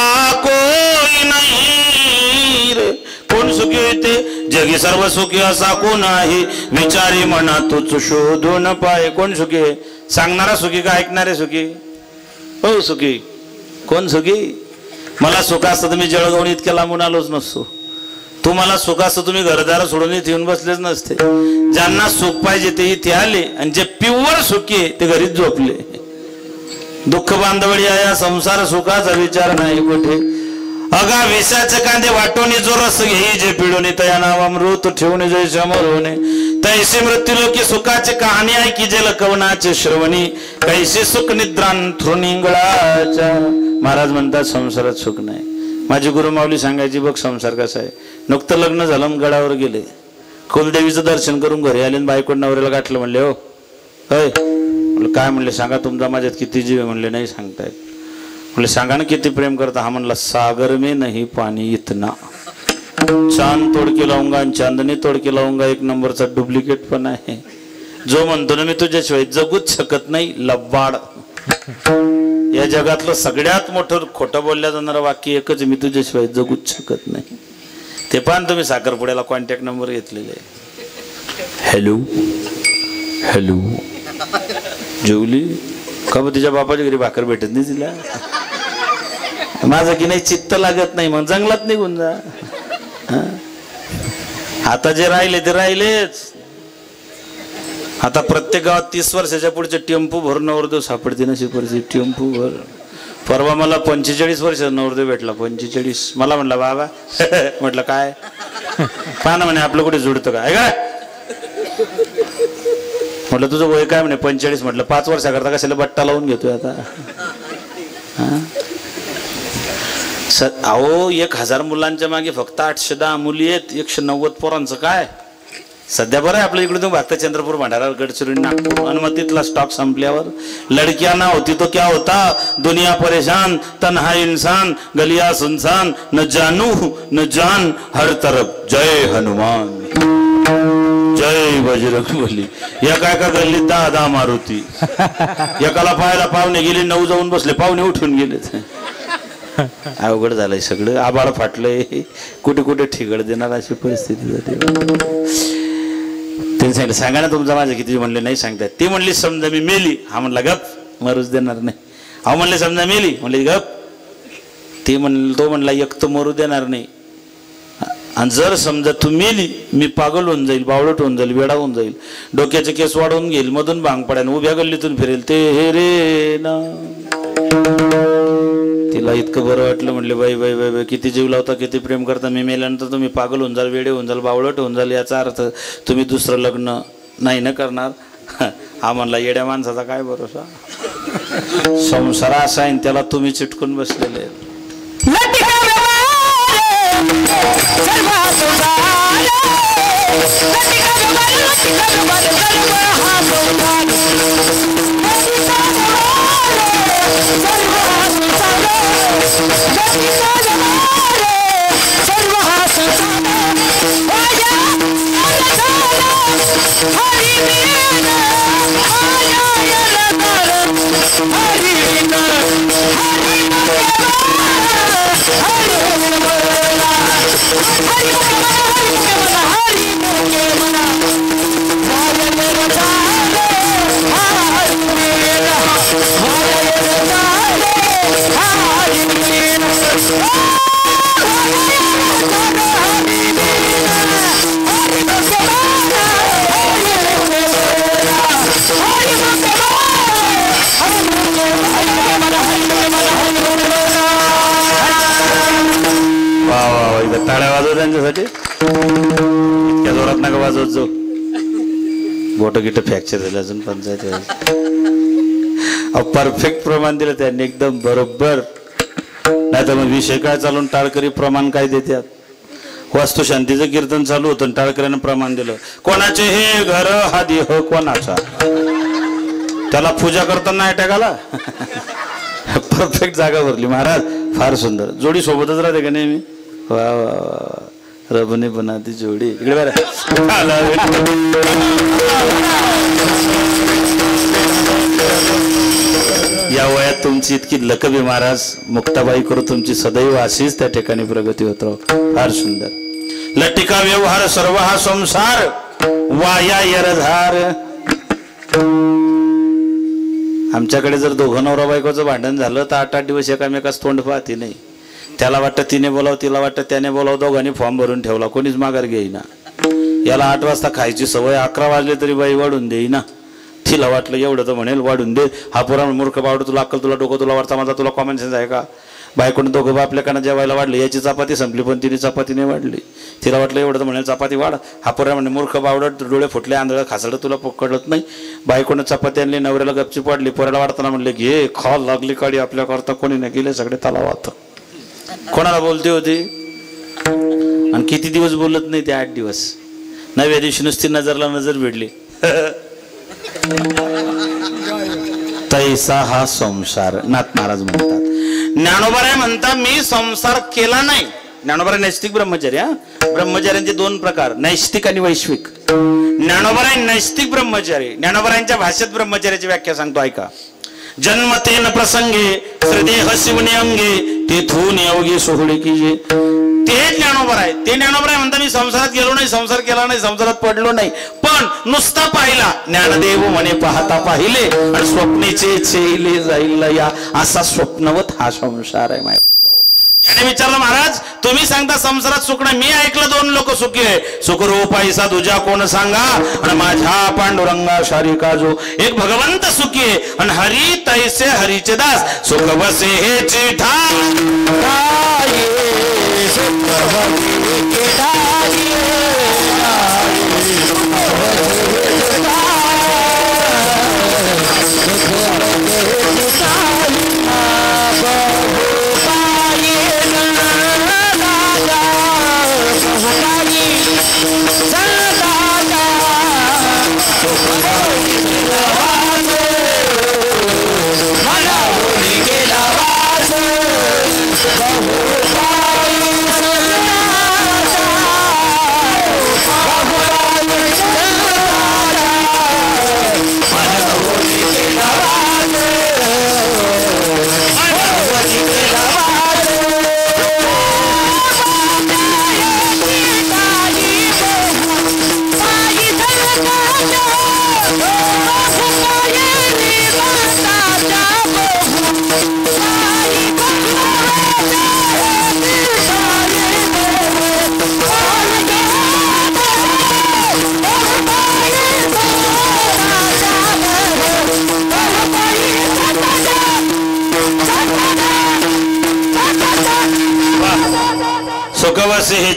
Speaker 1: कोई नाही रे. कोण सुखी होते? जगी सर्व सुखी असा कोण आहे, विचारी म्हणा तूच शोधून पाय. कोण सुखी आहे? सांगणारा सुखी का ऐकणारे सुखी? हो सुखी. कोण सुखी? मला सुख असतं तर मी जळगावून इतक्या लांबून आलोच नसतो. तुम्हाला सुख असतं तुम्ही घरदार सोडून इथे येऊन बसलेच नसते. ज्यांना सुख पाहिजे ते इथे आले, आणि जे प्युअर सुखी ते घरीच झोपले. दुःख बांधवडी या संसार सुखाचा विचार नाही कुठे. अगा विषाचे कांदे वाटोनी जो रस घेई, जे पिढोनी तया नाव अमृत ठेवून जय समोर होणे. तैसे मृत्यू लोकी सुखाची कहाणी ऐकी जे लकवनाचे श्रवणी. कैसे सुख निद्रान थृनिंगळाच्या. महाराज म्हणतात संसारात सुख नाही. माझी गुरुमाऊली सांगायची बघ संसार कसा आहे. नुकतं लग्न झालं, गडावर गेले, कुलदेवीचं दर्शन करून घरी आले, बायकोड नवऱ्याला गाठलं. म्हणले हो होय. म्हणलं काय? म्हणले सांगा तुमचा माझ्यात किती जीव आहे. म्हणले नाही सांगतायत. म्हणले सांगा ना किती प्रेम करता. हा म्हणला सागर में नहीं पानी इतना, चांद तोड के लावूंगा चांदनी तोड के लावूंगा. 1 नंबरचा डुप्लिकेट पण आहे. जो म्हणतो ना मी तुझ्याशिवाय जगूच शकत नाही, लब्बाड. या जगातलं सगळ्यात मोठं खोटं बोलल्या जाणारं वाक्य एकच, मी तुझ्याशिवाय जगूच शकत नाही. ते पण तुम्ही साखरपुड्याला कॉन्टॅक्ट नंबर घेतलेले आहे. हॅलो हॅलो जेवली का? तिच्या बापाच्या घरी भाकर भेटत नाही तिला. माझं की नाही चित्त लागत नाही, मग जंगलात निघून जा. आता जे राहिले ते राहिलेच. आता प्रत्येक गावात 30 वर्षाच्या पुढचे टेम्पो भरून नवरदेव सापडते ना. शिपरची टेम्पो भर. परवा मला 45 वर्षाचा नवरदेव भेटला. 45. मला म्हणला बाबा. म्हटलं काय? पाहा म्हणे आपलं कुठे जुडतं काय काय? म्हटलं तुझं वय काय? म्हणे 45. म्हटलं 5 वर्षाकरता कशाला बट्टा लावून घेतोय आता. अहो 1000 मुलांच्या मागे फक्त 810 मुली आहेत. 190 पोरांचं काय? सध्या बरं आहे आपल्या इकडे. तो भागता चंद्रपूर भंडारा गडचिरोली नागपूर. अनुमतीतला स्टॉक संपल्यावर लडकिया ना होती तो क्या होता. दुनिया परेशान तन्हा इंसान गलिया सुनसान न जानू न जान हर तरफ जय हनुमान जय बजरंगबली. एका एका गल्लीत 10 मारुती. एकाला पाहायला पाहुणे गेले, 9 जाऊन बसले, पाहुणे उठून गेले. अवघड झालंय सगळं. आबाळ फाटलंय, कुठे कुठे ठिगळ देणार अशी परिस्थिती झाली. त्यांनी सांगितलं सांगा ना तुमचा माझ्या किती. म्हणले नाही सांगतात. ती म्हणली समजा मी मेली. हा म्हणला गप मरूच देणार नाही. हा म्हणले समजा मेली. म्हणले गप. ती तो म्हणला एक तर मरू देणार नाही, आणि जर समजा तू मेली मी पागल होऊन जाईल, बावळट होऊन जाईल, वेडा होऊन जाईल, डोक्याचे केस वाढवून घेईल, मधून भांग पडेल, उभ्या गल्लीतून फिरेल. ते हे रे ना तिला इतकं बरं वाटलं. म्हणले बाई बाई बाई बाई किती जीव लावता, किती प्रेम करता. मी मेल्यानंतर तुम्ही पागल होऊन जाल, वेडे होऊन जाल, बावळट होऊन जाल. याचा अर्थ तुम्ही दुसरं लग्न नाही ना करणार. हा म्हणला येड्या माणसाचा काय भरोसा. संसार असा आहे त्याला तुम्ही चिटकून बसलेले. टाळ्या वाजव त्यांच्यासाठी. इतक्या जोरात नका वाजवत जाऊ. बोट गिट फ्रॅक्चर झाले अजून पंचायत. परफेक्ट प्रमाण दिलं त्यांनी एकदम बरोबर. नाही तर मग विषय काय चालून टाळकरी प्रमाण काय देतात. वास्तुशांतीचं कीर्तन चालू होतं, टाळकऱ्यानं प्रमाण दिलं. कोणाचे हे घर हा देह कोणाचा, त्याला पूजा करताना अटॅकाला. परफेक्ट जागा भरली महाराज. फार सुंदर जोडी सोबतच राहते का नेहमी. वा वा वा रबने बनाती जोडी. इकडे बरं या वयात तुमची इतकी लकबी महाराज. मुक्ताबाई करू तुमची सदैव अशीच त्या ठिकाणी प्रगती होत राहो. फार सुंदर. लटिका व्यवहार सर्व हा संसार वाया यरधार. आमच्याकडे जर दोघं नवरा बायकोचं भांडण झालं तर 8-8 दिवस एकामेकाच तोंड पाहते नाही. त्याला वाटतं तिने बोलाव, तिला वाटतं त्याने बोलाव. दोघांनी फॉर्म भरून ठेवला, कोणीच माघार घेईना. याला 8 वाजता खायची सवय, 11 वाजले तरी बाई वाढून देईना. तिला वाटलं एवढं तर म्हणेल वाढून दे. हा पुरा मूर्ख बावड, तुला अक्कल, तुला डोकं, तुला वाटतं माझा, तुला कॉमन सेन्स आहे का. बायकोने दोघं आपल्याकडनं जेवायला वाढले. याची चपाती संपली पण तिने चपाती नाही वाढली. तिला वाटलं एवढं तर म्हणेल चपाती वाढ. हा पुरा म्हणे मूर्ख बावडत, डोळे फुटले, आंधळं खासडं, तुला कळत नाही. बायकोनं चपाती आणली, नवऱ्याला गपचीप वाढली. पोराला वाढताना म्हणले घे खा लागली काडी आपल्या करता. कोणी नाही गेले सगळे तलावात. कोणाला बोलते होती आणि किती दिवस बोलत नाही ते 8 दिवस. 9व्या दिवशी नुसती नजरला नजर भिडली. तैसा हा संसार. नाथ महाराज म्हणतात. ज्ञानोबा म्हणता मी संसार केला नाही. ज्ञानोबा नैष्ठिक ब्रह्मचारी. हा ब्रह्मचार्यांचे 2 प्रकार, नैष्ठिक आणि वैश्विक. ज्ञानोबा नैष्ठिक ब्रह्मचारी. ज्ञानोबांच्या भाषेत ब्रह्मचार्याची व्याख्या सांगतो ऐका. जन्मतेन प्रसंगे श्रीदेह शिवने अंगे तेथून योगी सोहळे कीजे. ते ज्ञानोबा आहे. ते ज्ञानोबा आहे म्हणता मी संसारात गेलो नाही, संसार केला नाही, संसारात पडलो नाही, पण नुसता पाहिला. ज्ञानदेव म्हणे पाहता पाहिले आणि स्वप्नेचे चेले जाईल या. असा स्वप्नवत हा संसार आहे. माय याने विचारलं महाराज तुम्ही सांगता संसारात सुख नाही. मी ऐकलं 2 लोक सुखी आहे. सुखरूप ऐसा तुझ्या कोण सांगा आणि माझ्या पांडुरंगा शारी काजो. एक भगवंत सुखी आहे आणि हरी तैसे हरीचे दास. सुख बसे हे चिठा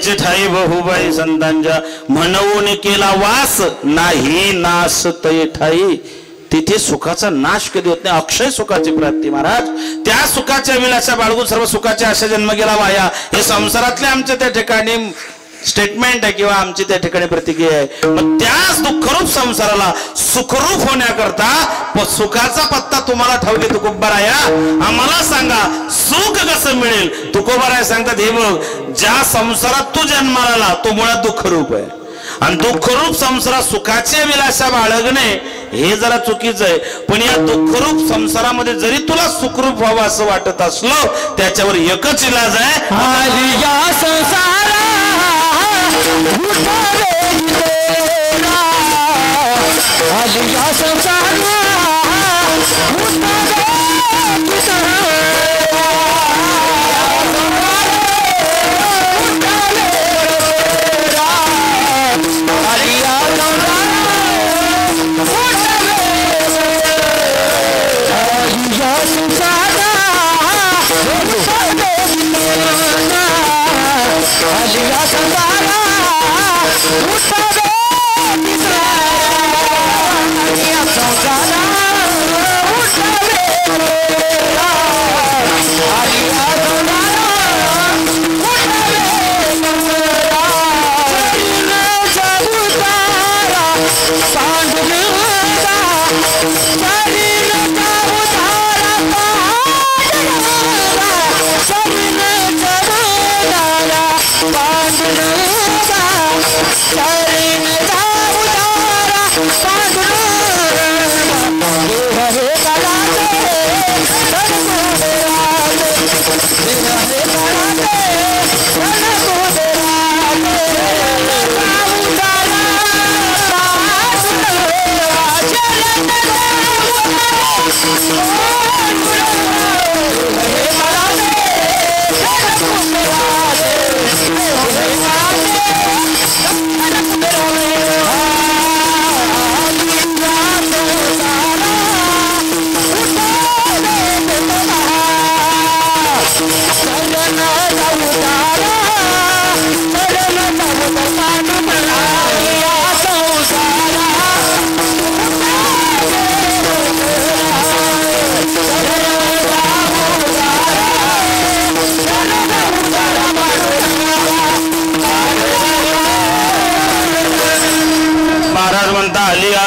Speaker 1: तेच ठाई बहुबाई संतांच्या म्हणून केला वास नाही नाश तै ठाई तिथे सुखाचा नाश कधी होत नाही अक्षय सुखाची प्राप्ती महाराज त्या सुखाच्या विलासा बाळगून सर्व सुखाच्या आशा जन्म गेला वाया हे संसारातले आमच्या त्या ठिकाणी स्टेटमेंट आहे किंवा आमची त्या ठिकाणी प्रतिक्रिया आहे मग त्याच दुःखरूप संसाराला सुखरूप होण्याकरता सुखाचा पत्ता तुम्हाला ठाऊक तुकोबाराया आम्हाला सांगा सुख कसं मिळेल तुकोबाराया सांगतात हे बघ ज्या संसारात तू जन्माला आला तो मुळात दुःखरूप आहे आणि दुःखरूप संसारात सुखाचे विलासा बाळगणे हे जरा चुकीचं आहे पण या दुःखरूप संसारामध्ये जरी तुला सुखरूप व्हावं असं वाटत असलो त्याच्यावर एकच इलाज आहे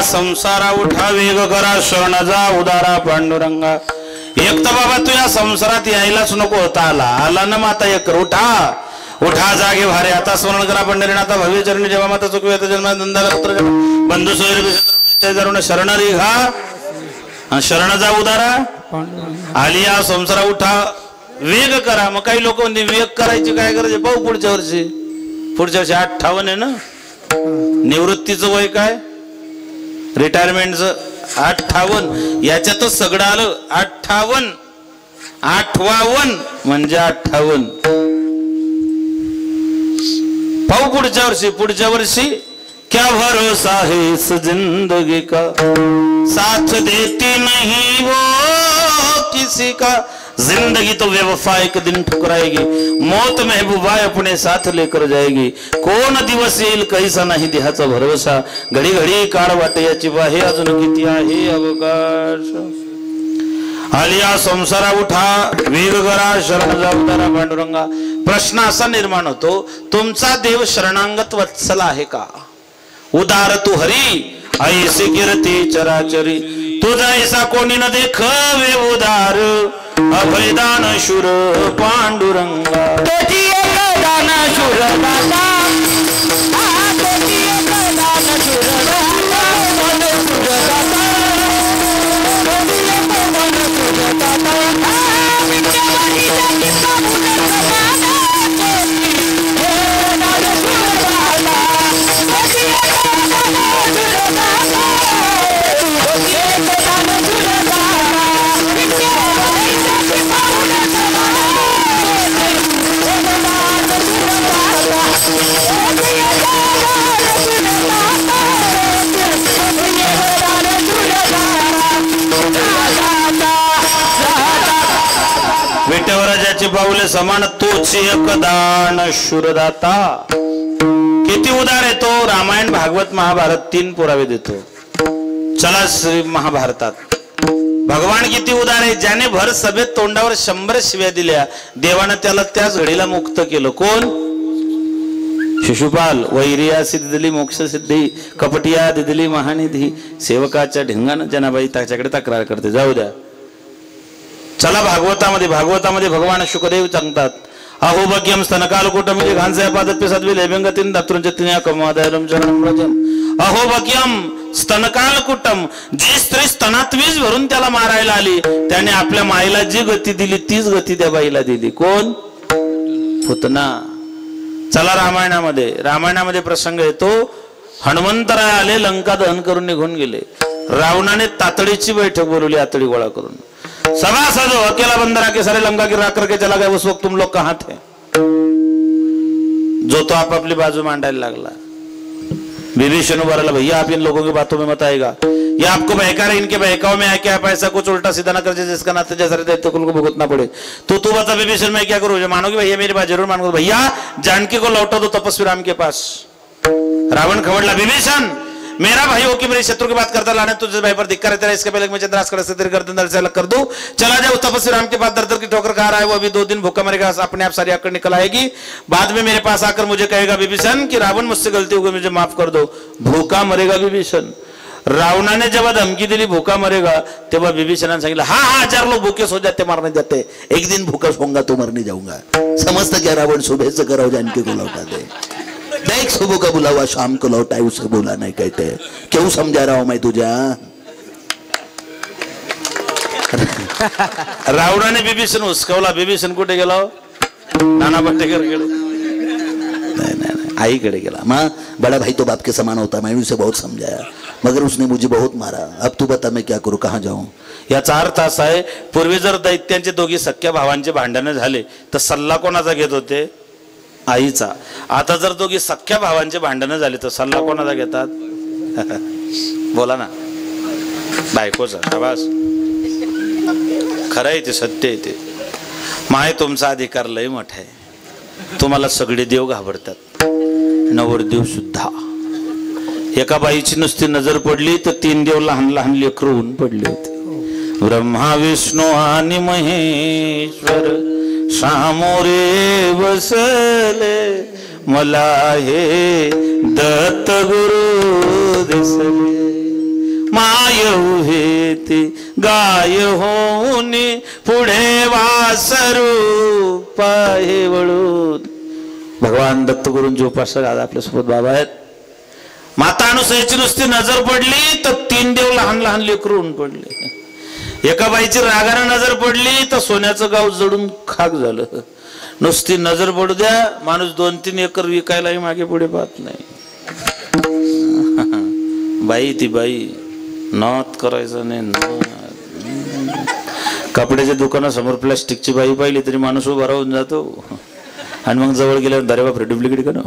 Speaker 1: संसारा उठा वेग करा शरण जा उदारा पांडुरंगा एक तर बाबा तू या संसारात यायलाच नको होता आला ना माता एक उठा उठा जागे भारे आता स्मरण करा पंढरीनाथा भव्य चरणी जेव्हा माता चुकवी आता जन्मा नंदा बंधू सोयरी शरण रिघा शरण जा उदारा आली या संसारा उठा वेग करा मग काही लोक म्हणते वेग करायची काय करायचे पाहू पुढच्या वर्षी 58 आहे ना निवृत्तीचं वय काय रिटायरमेंटचं 58 याच्यातच सगळं आलं 58 म्हणजे 58 पाहू पुढच्या वर्षी क्या भरोसा है इस जिंदगी का साथ देती नहीं वो किसी का जिंदगी तो बेवफा एक दिन ठुकराएगी मौत महबूबा अपने साथ लेकर जाएगी कोण दिवस येईल कैसा नाही देहाचा भरोसा घडी घडी काळ वाटे याची बाहे अजून किती आहे अवकाश आलिया संसारा उठा वेग करा शरण जा उदारा पांडुरंगा प्रश्न असा निर्माण होतो तुमचा देव शरणांगत वत्सल आहे का उदार तू हरी ऐसे कीर्ती चराचरी तुझा ऐसा कोणी न देखवे उदार अभयदान शूर पांडुरंगा दान शूर दाता पावले समान तोच एकदान शूरदाता. किती उदार आहे तो. रामायण भागवत महाभारत 3 पुरावे देतो. चला श्री महाभारतात भगवान किती उदार आहे. ज्याने भर सभेत तोंडावर 100 शिव्या दिल्या देवानं त्याला त्याच घडीला मुक्त केलं. कोण? शिशुपाल. वैरिया सिद्धिली मोक्ष सिद्धी कपटिया दिदली महानिधी. सेवकाच्या ढिंगानं जनाबाई त्याच्याकडे तक्रार करते. जाऊ द्या. चला भागवतामध्ये भगवान शुकदेव सांगतात अहो भग्यम स्तनकालकूटमिति घांसयापादप्य सद्विले व्यंगतिन दातृंचतिन्या कमादयरम चरणम रजम. अहो भग्यम स्तनकालकूटम. जी स्त्री स्तनात वीज भरून त्याला मारायला आली त्याने आपल्या माईला जी गती दिली तीच गती त्या बाईला दिली. कोण? पुतना. चला रामायणामध्ये प्रसंग येतो. हनुमंतराय आले लंका दहन करून निघून गेले. रावणाने तातडीची बैठक बोलवली आतडी गोळा करून. सभा सजो अकेला बंदरा के सारे लंका गिरा करके चला गया. उस वक्त तुम लोग कहां थे? जो तो आपापली बाजू मांडायला लागला. विभीषण उभा भैया आप इन लोगों की बातों में मत आएगा. ये आपको बहका रहे. इनके बहकाव में आके आप ऐसा कुछ उल्टा सीधा ना कर जिसका नाते जैसा दायित्व को भुगतना पड़े. तो तू बता विभीषण मैं क्या करूं? मानोगी भैया मेरी बात जरूर मानोगे. भैया जानकी को लौटा दो तपस्वी राम के पास. रावण खबरला विभीषण मेरा भाई हो कि मेरे शत्रु की बात करता लाने तुझे भाई पर धिक्कार है तेरा. इसके पहले मैं चंद्रास कर तेरे गर्दन दर से अलग कर दूं. चला जाए उस तपस्वी राम के पास. दर दर की ठोकर खा रहा है वो. अभी 2 दिन भूखा मरेगा. अपने आप सारी आकर निकल आएगी. बाद में मेरे पास आकर मुझे कहेगा विभीषण कि रावण मुझसे गलती हो गई मुझे माफ कर दो. भूखा मरेगा विभीषण. रावणाने जेव्हा धमकी दिली भूखा मरेगा तेव्हा विभीषणाने सांगितलं हाँ 1000 लोग भूखे सो जाते मारने जाते. एक दिन भूखा सोऊंगा तो मरने जाऊंगा. समझता क्या रावण? सुबह से करो जानकी को लौटा दे. देख सुबह का बुलावा शाम को लौटाए उसे बोला नहीं कहते. क्यों समझा रहा हूं मैं तुझे? रावणाने विभीषण हुसकावला. विभीषण कुठे गेला? नाना पाटेकरकडे. नहीं आईकडे गेला. माँ बड़ा भाई तो बाप के समान होता है. मैंने उसे बहुत समझाया मगर उसने मुझे बहुत मारा. अब तू बता मैं क्या करूं कहां जाऊं? याचा अर्थ असा आहे पूर्वी जर दैत्यांचे दोघी सख्या भावांचे भांडण झाले तर सल्ला कोणाचा घेत होते? आईचा. आता जर दोघी सख्या भावांचे भांडण झाले तर सल्ला कोणाचा घेतात? बोला ना. बायकोचा. शाबास. खरं आहे ते. सत्य आहे ते. माय तुमचा अधिकार लय मोठा आहे. तुम्हाला सगळे देव घाबरतात. नवरदेव सुद्धा. एका बाईची नुसती नजर पडली तर 3 देव लहान लहान लेकरं होऊन पडले होते. ब्रह्मा विष्णू आणि महेश्वर सामोरे बसले. मला हे दत्त गुरु दिसले. माय उभे ते गाय होऊन पुढे वासरू पाहे वळून. भगवान दत्तगुरूंचे उपासक आज आपल्यासोबत बाबा आहेत. माता अनुसयाची नुसती नजर पडली तर 3 देव लहान लहान लेकरं होऊन पडले. एका बाईची रागाने नजर पडली तर सोन्याचं गाव जडून खाक झालं. नुसती नजर पडू द्या माणूस 2-3 एकर विकायलाही मागे पुढे पाहत नाही. बाई ती बाई नॉत करायचं नाही. कपड्याच्या दुकानासमोर प्लास्टिकची बाई पाहिली तरी माणूस उभा राहून जातो. आणि मग जवळ गेल्यावर दरे बापरे डुप्लिकेट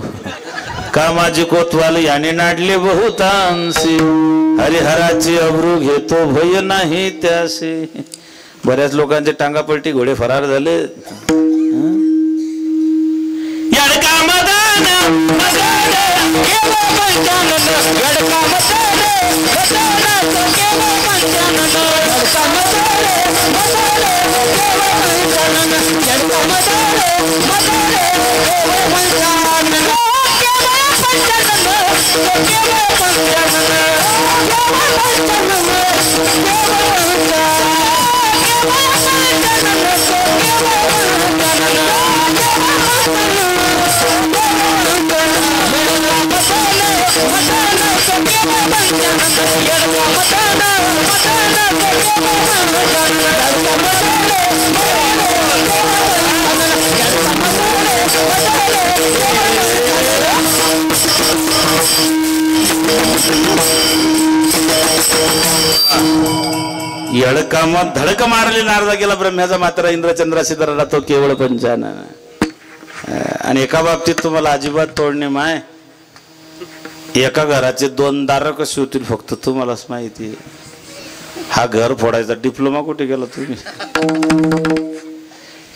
Speaker 1: का माझी कोतवाल याने नाडले बहुतांशी. हरिहराची अब्रू घेतो भय नाही त्याशी. बऱ्याच लोकांचे टांगापलटी घोडे फरार झाले. यडकामात धडक मारली नारदा गेला ब्रह्म्याचा मात्र इंद्रचंद्राशी धरला तो केवळ पंचानन. आणि एका बाबतीत तुम्हाला अजिबात तोडणे माय. एका घराचे 2 दार कशी होतील फक्त तुम्हालाच माहिती. हा घर फोडायचा डिप्लोमा कुठे गेला तुम्ही?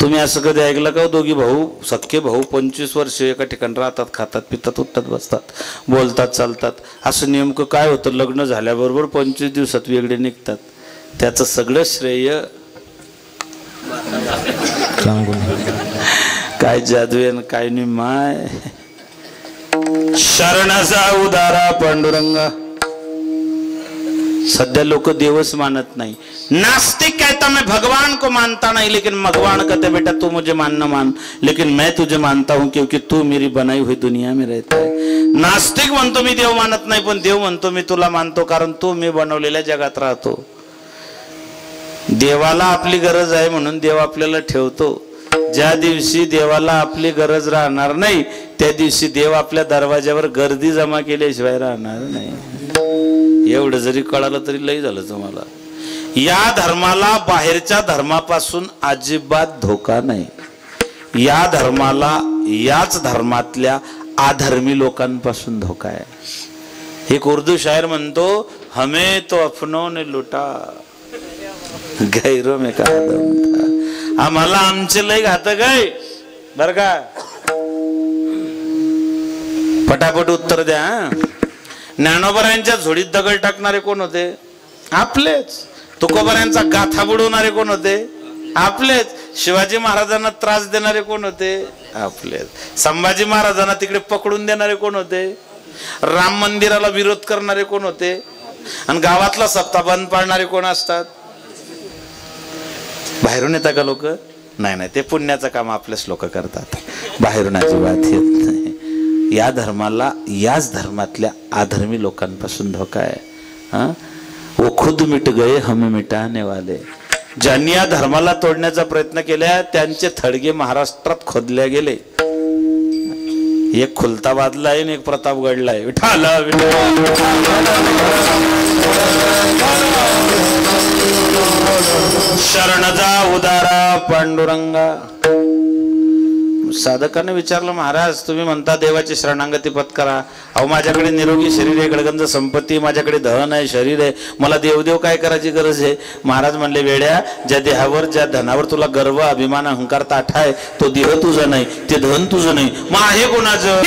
Speaker 1: तुम्ही असं कधी ऐकलं का दोघी भाऊ सख्खे भाऊ 25 वर्ष एका ठिकाणी राहतात, खातात पितात, उठतात बसतात, बोलतात चालतात, असं नेमकं काय होतं लग्न झाल्याबरोबर 25 दिवसात वेगळे निघतात? त्याचं सगळं श्रेय काय जादू आहे काय नाही माय. शरणाचा उदारा पांडुरंगा. सध्या लोग देवस मानत नहीं. नास्तिक कहता मैं भगवान को मानता नहीं, लेकिन भगवान कहते बेटा तू मुझे मानना मान, लेकिन मैं तुझे मानता हूं क्योंकि तू मेरी बनाई हुई दुनिया में रहता है. नास्तिक म्हणतो मी देव मानत नाही, पण देव म्हणतो मी तुला मानतो कारण तू मी बनवलेल्या जगात राहतो. देवाला आपली गरज आहे म्हणून देव आपल्याला ठेवतो. ज्या दिवशी देवाला आपली गरज राहणार नाही त्या दिवशी देव आपल्या दरवाजावर गर्दी जमा केल्याशिवाय राहणार नाही. एवढं जरी कळालं तरी लई झालं तुम्हाला. या धर्माला बाहेरच्या धर्मापासून अजिबात धोका नाही. या धर्माला याच धर्मातल्या अधर्मी लोकांपासून धोका आहे. एक उर्दू शायर म्हणतो हमें तो अपनों ने लुटा गैरों में कहा दम था. आम्हाला आमचे लई घातक आहे बर का. पटापट उत्तर द्या. ज्ञानोबरायांच्या झोडीत दगड टाकणारे कोण होते? आपलेच. तुकोबरायांचा गाथा बुडवणारे कोण होते? आपलेच. शिवाजी महाराजांना त्रास देणारे कोण होते? आपलेच. संभाजी महाराजांना तिकडे पकडून देणारे कोण होते? राम मंदिराला विरोध करणारे कोण होते? आणि गावातला सप्ताह बंद पाडणारे कोण असतात? बाहेरून येतात का लोक? नाही नाही, ते पुण्याचं काम आपलेच लोक करतात. बाहेरून अजिबात येत नाही. या धर्माला याच धर्मातल्या अधर्मी लोकांपासून धोका आहे. वो खुद मिट गए हमें मिटाने वाले. ज्यांनी या धर्माला तोडण्याचा प्रयत्न केला त्यांचे थडगे महाराष्ट्रात खोदले गेले. एक खुलताबादला आहे आणि एक प्रतापगडला आहे. विठाला शरणजा उदारा पांडुरंगा. साधकाने विचारलं महाराज तुम्ही म्हणता देवाची शरणागती पत्करा, अहो माझ्याकडे निरोगी शरीर आहे, गडगंज संपत्ती, माझ्याकडे धन आहे, शरीर आहे, मला देवदेव काय करायची गरज आहे? महाराज म्हणले वेड्या, ज्या देहावर ज्या धनावर तुला गर्व अभिमान अहंकार ताठा आहे तो देह तुझं नाही, ते धन तुझं नाही, मग आहे कोणाचं?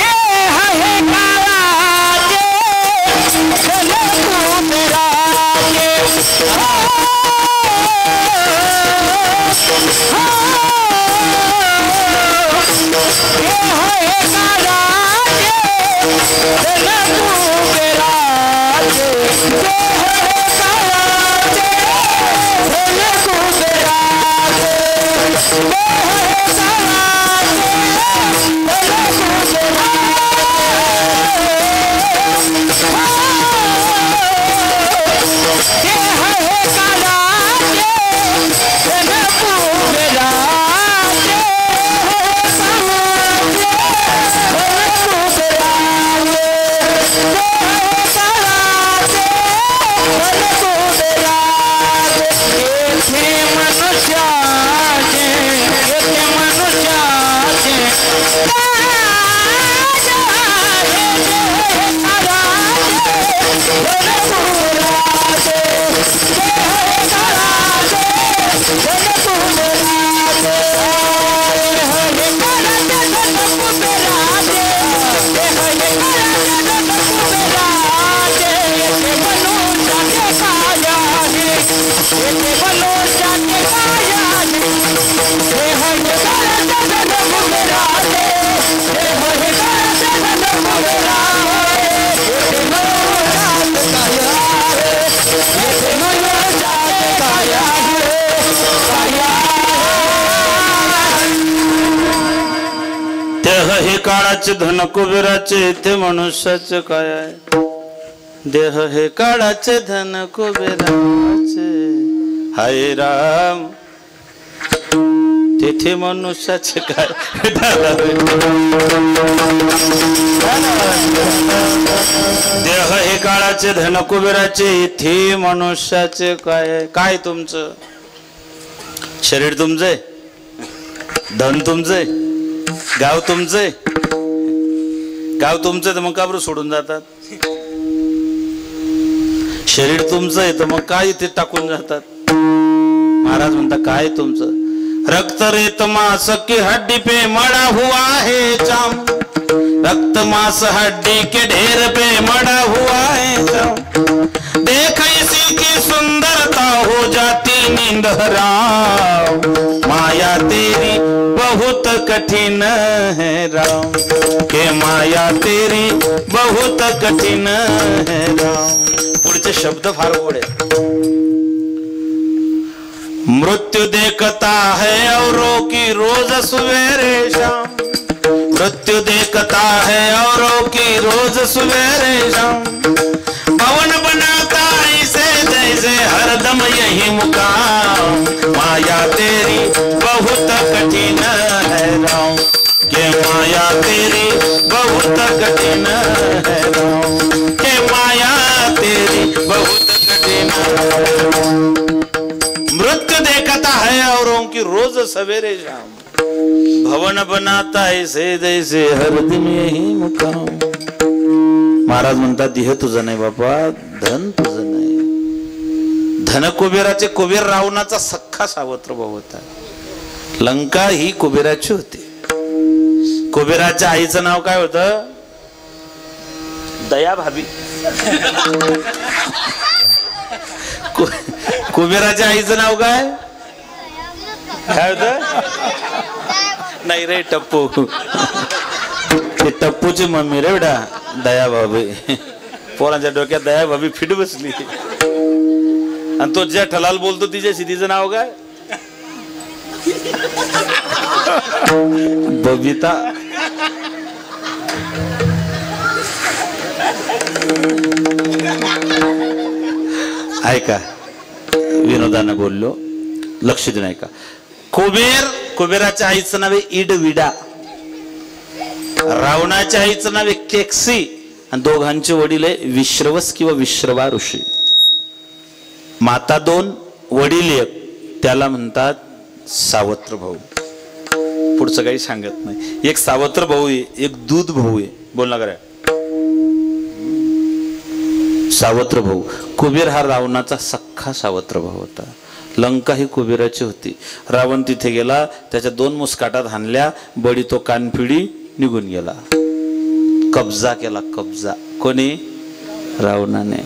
Speaker 1: काळाचे धन कुबेराचे ते मनुष्याचे काय आहे? देह हे काळाचे धन कुबेराचे, हाय राम तेथे मनुष्याचे काय? देह हे काळाचे धन कुबेराचे, इथे मनुष्याचे काय? काय तुमचं शरीर तुमचे, धन तुमचे, गाव तुमचे, गाव तुमचं तर मग का बरं सोडून जातात? शरीर तुमचं आहे तर मग काय इथे टाकून जातात? महाराज म्हणता काय तुमचं? रक्त रेत मांस की हड्डी पे मड़ा हुआ है चाम, रक्त मांस हड्डी के ढेर पे मड़ा हुआ है चाम, देख इसी की सुंदरता हो जाती नींद हराम, माया तेरी बहुत कठिन है राम, के माया तेरी बहुत कठिन है राम। पुढचे शब्द फार गोड आहेत। मृत्यू देखता है औरों की रोज सवेरे शाम, मृत्यु देखता है औरों की रोज सवेरे शाम, भवन बनाता ऐसे जैसे हरदम यही मुकाम, माया तेरी बहुत कठिन है राम, के माया तेरी बहुत कठिन है राम, के माया तेरी बहुत कठिन है। मृत्यु देखता है औरों की रोज सवेरे शाम, भवन बनाता ऐसे जैसे हर दिन यही मुकाम। महाराज म्हणतात देह तुझं नाही बापा, धन तुझं नाही। धन कुबेराचे, कुबेर रावणाचा सख्खा सावत्र भाऊ होता, लंका ही कुबेराची होती। कुबेराच्या आईचं नाव काय होतं? दया भाभी। कुबेराच्या आईचं नाव काय काय होतं? नाही रे, टप्पू। ते टप्पूची मम्मी रे बेटा, दया भाभी। पोरांच्या डोक्यात दया भाभी फिट बसली, आणि तो ज्या ठलाल बोलतो तिच्या तिचं नाव काय? बबिता। ऐका, विनोदानं बोललो, लक्ष देऊन ऐका। कुबेर, कुबेराच्या आईचं नाव आहे इडविडा, रावणाच्या आईचं नाव आहे केक्सी, आणि दोघांचे वडील आहे विश्रवस किंवा विश्रवा ऋषी। माता दोन, वडील एक, त्याला म्हणतात सावत्र भाऊ। पुढचं काही सांगत नाही। एक सावत्र भाऊ आहे, एक दूध भाऊ आहे। बोल ना करा, सावत्र भाऊ। कुबेर हा रावणाचा सख्खा सावत्र भाऊ होता। लंका ही कुबेराची होती। रावण तिथे गेला, त्याच्या 2 मुस्काटात हाणल्या, बडी तो कानफिडी निघून गेला। कब्जा केला, कब्जा। कोणी? रावणाने।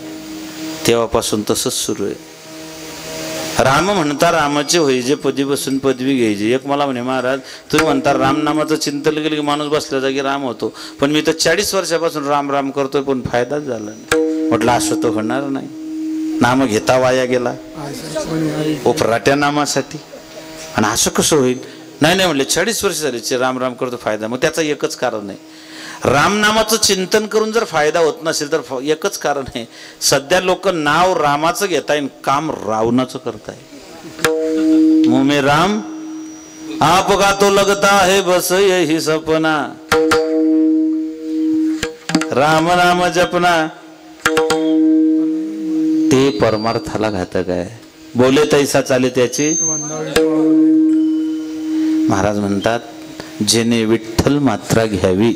Speaker 1: तेव्हापासून तसंच सुरू आहे। राम म्हणता रामाचे होईजे, पदी बसून पदवी घ्यायची। एक मला म्हणे, महाराज तुम्ही म्हणता राम नामाचं चिंतन केलं की माणूस बसल्या जागी राम होतो, पण मी तर 40 वर्षापासून राम राम करतोय, पण फायदाच झाला नाही। म्हटलं असं तर होणार नाही, नाम घेता वाया गेला ओपराट्या नामासाठी, आणि असं कसं होईल? नाही नाही म्हणले, 40 वर्ष झाले राम राम करतो, फायदा। मग त्याचं एकच कारण आहे, राम नामाचं चिंतन करून जर फायदा होत नसेल तर एकच कारण आहे, सध्या लोक नाव रामाचं घेताय, काम रावणाचं करताय। मुँह में राम आपका तो लगता है बस यही सपना, राम राम जपना, ते परमार्थाला घातक आहे। बोले तैसा चाले त्याची। महाराज म्हणतात, जेने विठ्ठल मात्रा घ्यावी,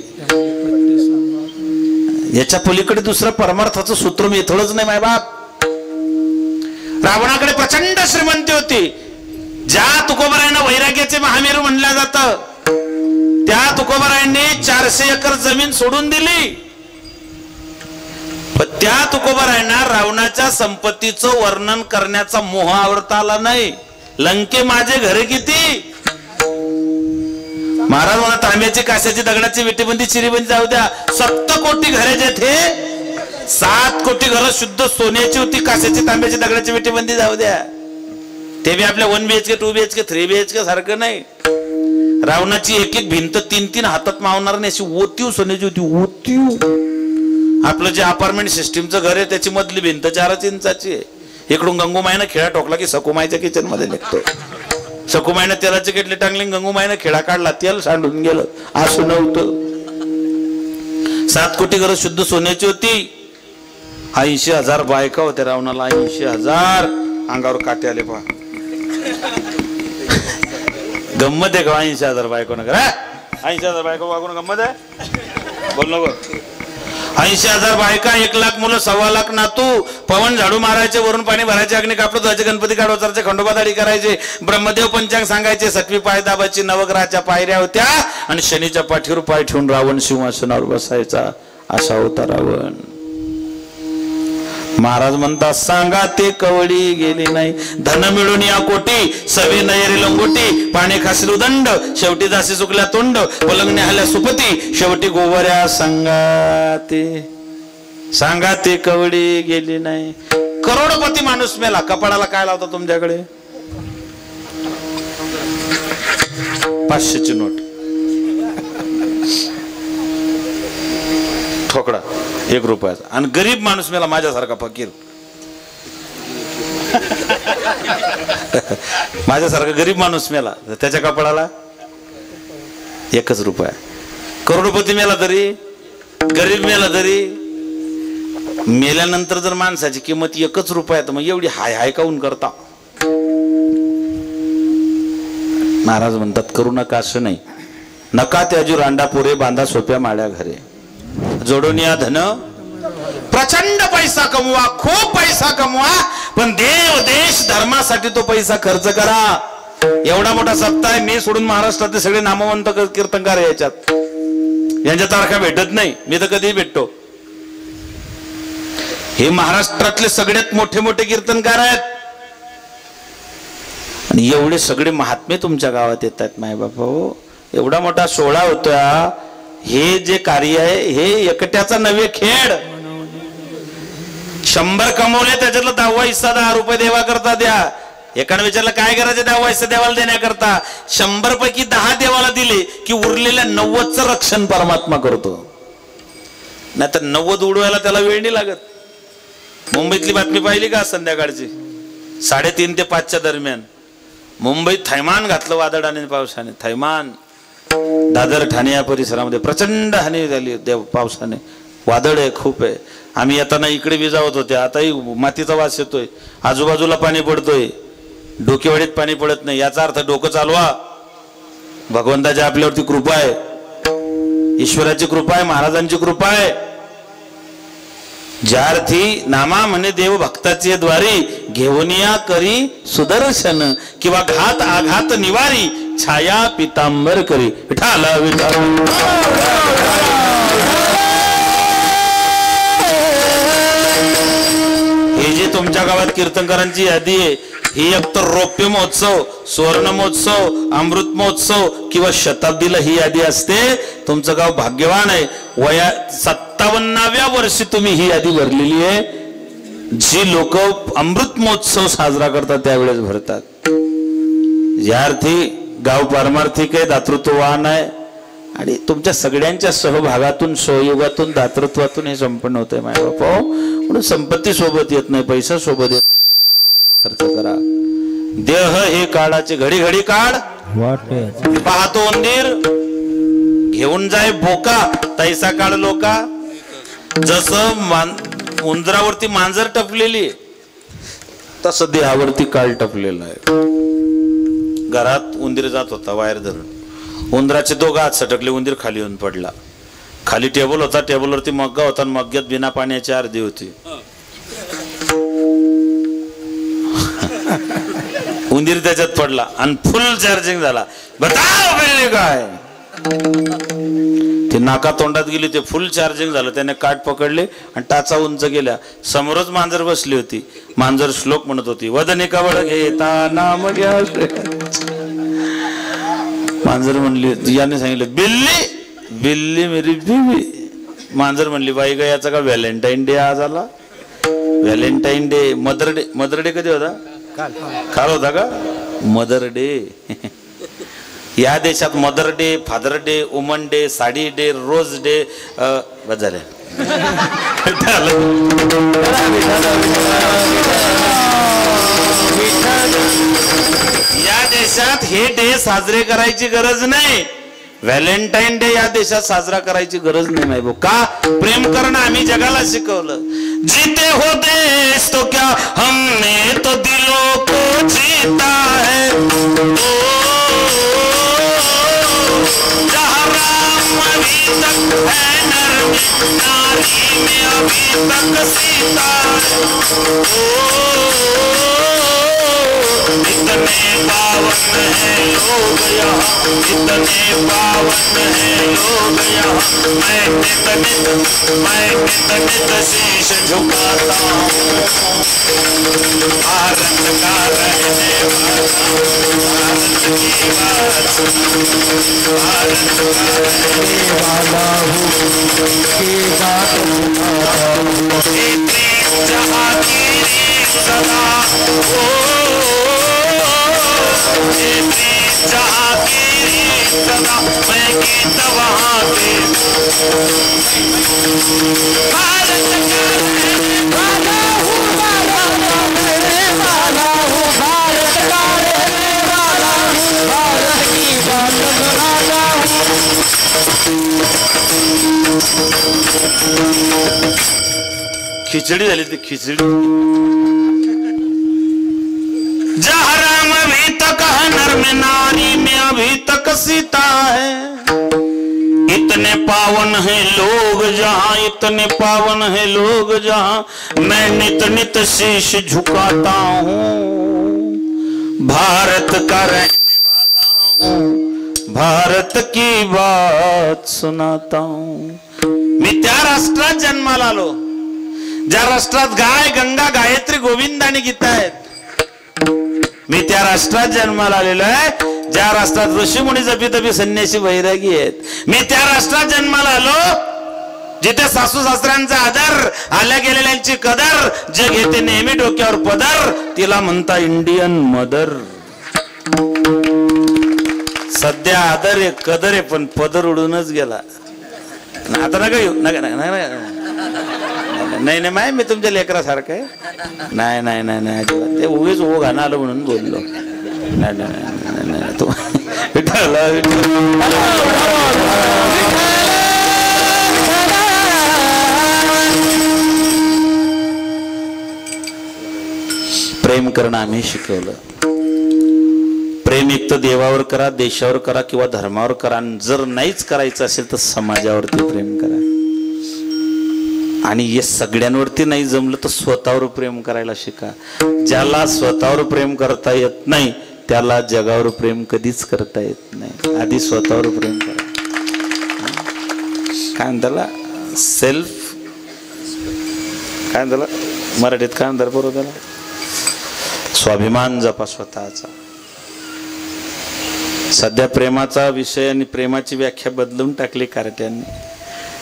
Speaker 1: याच्या पलीकडे दुसरं परमार्थाचं सूत्र मी थोडंच नाही माय बाप। रावणाकडे प्रचंड श्रीमंती होती, ज्या तुकोबरायांना वैराग्याचे महामेरू म्हणलं जातं, त्या तुकोबरायांनी 400 एकर जमीन सोडून दिली। पण त्या तुकोबरायांना रावणाच्या संपत्तीचं वर्णन करण्याचा मोह आवडता आला नाही। लंके माझे घरे किती, महाराज म्हणा, तांब्याची, काश्याची, दगडाची, विटीबंदी, चिरीबंदी जाऊ द्या, 7 कोटी घरे जेथे 7 कोटी घरं शुद्ध सोन्याची होती, काश्याची, तांब्याची, दगडाची, विटीबंदी जाऊ द्या। ते बी आपल्या 1 BHK 2 BHK 3 BHK सारखं नाही। रावणाची एक एक भिंत 3-3 हातात मावणार नाही, अशी ओतीव सोन्याची होती, ओतीव। आपलं जे अपार्टमेंट सिस्टीमचं घर आहे त्याची मधली भिंत 4 इंचाची आहे। इकडून गंगूमाईनं खेळा टोकला की सकुमाईच्या किचन मध्ये निघतो। सकुमाईनं तेलाचे केटले टांगले, गंगूमाईनं खेळा काढला, तेल सांडून गेलं, असं नव्हतं। 7 कोटी घरं शुद्ध सोन्याची होती। 80,000 बायका होत्या रावणाला, 80,000। अंगावर काटे आले पहा, गंमत आहे का? 80,000 बायको नका, 80,000 बायको वागून गंमत आहे? बोल नको। 80,000 बायका, 1,00,000 मुलं, 1,25,00,000 नातू, पवन झाडू मारायचे, वरून पाणी भरायचे, अग्नी कापड धुवायचे, गणपती काढवायचे, खंडोबादाडी करायचे, ब्रह्मदेव पंचांग सांगायचे, 7वी पाय दाबायची, नवग्रहाच्या पायऱ्या होत्या आणि शनीच्या पाठीवर पाय ठेवून रावण सिंहासनावर बसायचा. असा होता रावण. महाराज म्हणतात सांगा ते कवडी गेली नाही, धन मिळून या कोटी, सवे नयरी लंगोटी, पाणी खासील उदंड, शेवटी दासी चुकल्या तोंड, पलंगणे आल्या सुपती, शेवटी गोवऱ्या सांगा ते कवडी गेली नाही. करोडपती माणूस मेला, कपाळाला काय लावता तुमच्याकडे? 500ची नोट, ठोकडा 1 रुपयाचा. आणि गरीब माणूस मेला, माझ्यासारखा फकीर, माझ्यासारखा गरीब माणूस मेला, त्याच्या कपाळाला 1 रुपया. करोडपती मेला तरी, गरीब मेला तरी, मेल्यानंतर जर माणसाची किंमत 1 रुपया तर मग एवढी हाय हाय काऊन करता? महाराज म्हणतात करू नका असं नाही. नका त्याजू रांडा पोरे, बांधा सोप्या माळ्या घरे, जोडून या धन, प्रचंड पैसा कमवा, खूप पैसा कमवा, पण देव देश धर्मासाठी तो पैसा खर्च करा. एवढा मोठा सप्ताह आहे, मी सोडून महाराष्ट्रातले सगळे नामवंत कीर्तनकार याच्यात, यांच्या तारखा भेटत नाही, मी तर कधीही भेटतो. हे महाराष्ट्रातले सगळ्यात मोठे मोठे कीर्तनकार आहेत आणि एवढे सगळे महात्मे तुमच्या गावात येत आहेत. माय बापा हो, एवढा मोठा सोहळा होता. हे जे कार्य आहे हे एकट्याचा नव्हे खेळ. 100 कमवले, त्याच्यातला 10वा हिस्सा 10 रुपये देवा करता द्या. एकाने विचारलं काय करायचं 10वा हिस्सा देवाला देण्याकरता? 100 पैकी 10 देवाला दिले की उरलेल्या 90चं रक्षण परमात्मा करतो. नाहीतर 90 उडवायला त्याला वेळ नाही लागत. मुंबईतली बातमी पाहिली का संध्याकाळची? 3:30 ते 5च्या दरम्यान मुंबईत थैमान घातलं वादळाने पावसाने. थैमान, दादर ठाणे या परिसरामध्ये प्रचंड हानी झाली पावसाने. वादळ आहे, खूप आहे. आम्ही येताना इकडे विजावत होते, आताही मातीचा वास येतोय, आजूबाजूला पाणी पडतोय, डोकेवाडीत पाणी पडत नाही. याचा अर्थ डोकं चालवा. भगवंताची आपल्यावरती कृपा आहे, ईश्वराची कृपा आहे, महाराजांची कृपा आहे. ज्यार्थी नामा म्हणे देव भक्ताचे द्वारी, घेऊनिया करी सुदर्शन, किंवा घात आघात निवारी, छाया पितांबर करी. विठाला विठाला. हे जे तुमच्या गावात कीर्तनकारांची यादी आहे, ही एकतर रौप्य महोत्सव, सुवर्ण महोत्सव, अमृत महोत्सव किंवा शताब्दीला ही यादी असते. तुमचं गाव भाग्यवान आहे. 57व्या वर्षी तुम्ही ही यादी भरलेली आहे. जी लोक अमृत महोत्सव साजरा करतात त्यावेळेस भरतात. ज्या अर्थी गाव पारमार्थिक आहे, दातृत्ववान आहे आणि तुमच्या सगळ्यांच्या सहभागातून, सहयोगातून, दातृत्वातून हे संपन्न होतंय. माय बापा, म्हणून संपत्ती सोबत येत नाही, पैसा सोबत येत नाही. खर्च करा. देह हे काळाचे घडी घडी काढ. पाहतो उंदीर घेऊन जाय बोका, तैसा काढ लोका. जसं उंदरावरती मांजर टपलेली तसं देहावरती काळ टपलेला आहे. घरात उंदीर जात होता वायर धरून, उंदराचे 2 हात सटकले, उंदीर खाली येऊन पडला. खाली टेबल होता, टेबलवरती मग्गा होता, मग्ग्यात बिना पाण्याची अर्धी होती. उंदीर त्याच्यात पडला आणि फुल चार्जिंग झाला. बताव बिल्ली काय? ते नाका तोंडात गेली, ते फुल चार्जिंग झालं. त्याने काठ पकडले आणि टाचा उंच गेल्या. समोरच मांजर बसली होती. मांजर श्लोक म्हणत होती, वदने कवळ घेता नाम घ्या. मांजर म्हणली, याने सांगितलं बिल्ली बिल्ली मेरी बीवी. मांजर म्हणली बाई ग, याचा का व्हॅलेंटाईन डे आज आला? Valentine day, mother day. Mother day कधी होता? काल होता का? Mother day. या देशात mother day, father day, woman day, sari day, rose day झाले. या देशात हे डे साजरे करायची गरज नाही. व्हॅलेंटाईन डे या देशात साजरा करायची गरज नाही. माहिती का? प्रेम करणं आम्ही जगाला शिकवलं. जीते हो देश तो क्या हमने तो दिलों को जीता है. जहाँ राम अभी तक है नर नारी तक सीता इतने पावन है लोग यहाँ, इतने पावन है लोग यहाँ। मैं नित नित शीश झुकाता हूँ। भारत का रहने वाला, भारत की बात, भारत का रहने वाला हूँ, की बात जहाँ की सदा हो, जहाँ की सदा मैं गीत वहाँ के। भारत का रहने वाला हूँ, भारत का रहने वाला हूँ, भारत का रहने वाला हूँ, भारत की बात सुनाता हूँ। खिचड़ी झाली ती खिचड़ी। जहाँ राम अभी तक है नर में नारी में अभी तक सीता है। इतने पावन हैं लोग जहाँ, इतने पावन हैं लोग जहाँ। मैं नित नित शीश झुकाता हूँ। भारत का रहने वाला हूँ, भारत की बात सुनाता हूँ। मी त्या राष्ट्रात जन्माला आलो ज्या राष्ट्रात गाय गंगा गायत्री गोविंद आणि गीता आहेत। मी त्या राष्ट्रात जन्माला आलेलो आहे ज्या राष्ट्रात ऋषी मुनी जपी तपी संन्यासी वैरागी आहेत। मी त्या राष्ट्रात जन्माला आलो जिथे सासू सासऱ्यांचा आदर, आल्या गेलेल्यांची कदर, जे घेते नेहमी डोक्यावर पदर, तिला म्हणता इंडियन मदर। सध्या आदर आहे कदर आहे पण पदर उडूनच गेला। आता नका येऊ, नका नका नका नाही नाही माय मी तुमच्या लेकरासारखं आहे। नाही नाही नाही नाही ते उगीच ओ गाणं आलं म्हणून बोललो। नाही नाही नाही तू प्रेम करणं आम्ही शिकवलं। प्रेम एक तर देवावर करा, देशावर करा किंवा धर्मावर करा। जर नाहीच करायचं असेल तर समाजावरती प्रेम करा। आणि हे सगळ्यांवरती नाही जमलं तर स्वतःवर प्रेम करायला शिका। ज्याला स्वतःवर प्रेम करता येत नाही त्याला जगावर प्रेम कधीच करता येत नाही। आधी स्वतःवर प्रेम करा। काय त्याला सेल्फ, काय त्याला मराठीत काय म्हणतात बरोबर त्याला, स्वाभिमान जपा स्वतःचा। सध्या प्रेमाचा विषय आणि प्रेमाची व्याख्या बदलून टाकली कारट्यांनी।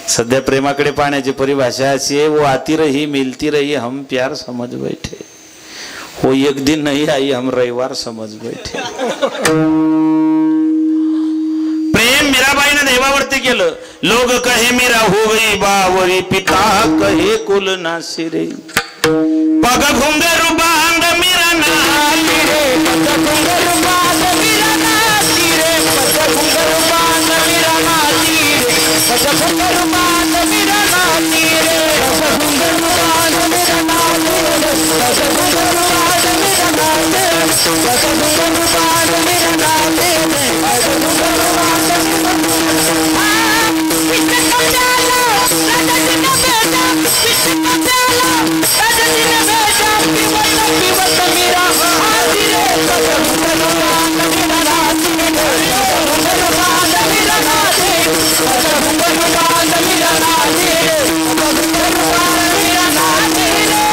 Speaker 1: सध्या प्रेमाकडे पाहण्याची परिभाषा अशी आहे, वो आती रही मिलती रही हम प्यार समझ बैठे, वो एक दिन नहीं आई हम रविवार समझ बैठे। प्रेम मीराबाईने देवावरती केलं। लोग कहे मीरा हो गई बावरी, पिता कहे कुल नासिरे, पग घुंघरू बांध मीरा नाची रे, पग घुंघरू बांध मीरा नाची रे, पग घुंघरू बांध मीरा नाची रे, पग घुंघरू बांध मीरा नाची रे, पग घुंघरू बांध मीरा नाची रे, पग घुंघरू बांध मीरा नाची रे, पग घुंघरू बांध मीरा नाची रे, पग घुंघरू बांध मीरा नाची रे। किसने समझाला राजा जी का बेटा, किसने समझाला राजा जी ने बेटा, पीवत मीरा हाथी रे, पग घुंघरू बांध मीरा नाची रे, पग घुंघरू बांध मीरा नाची रे, पग घुंघरू बांध मीरा नाची रे, पग घुंघरू बांध मीरा नाची रे।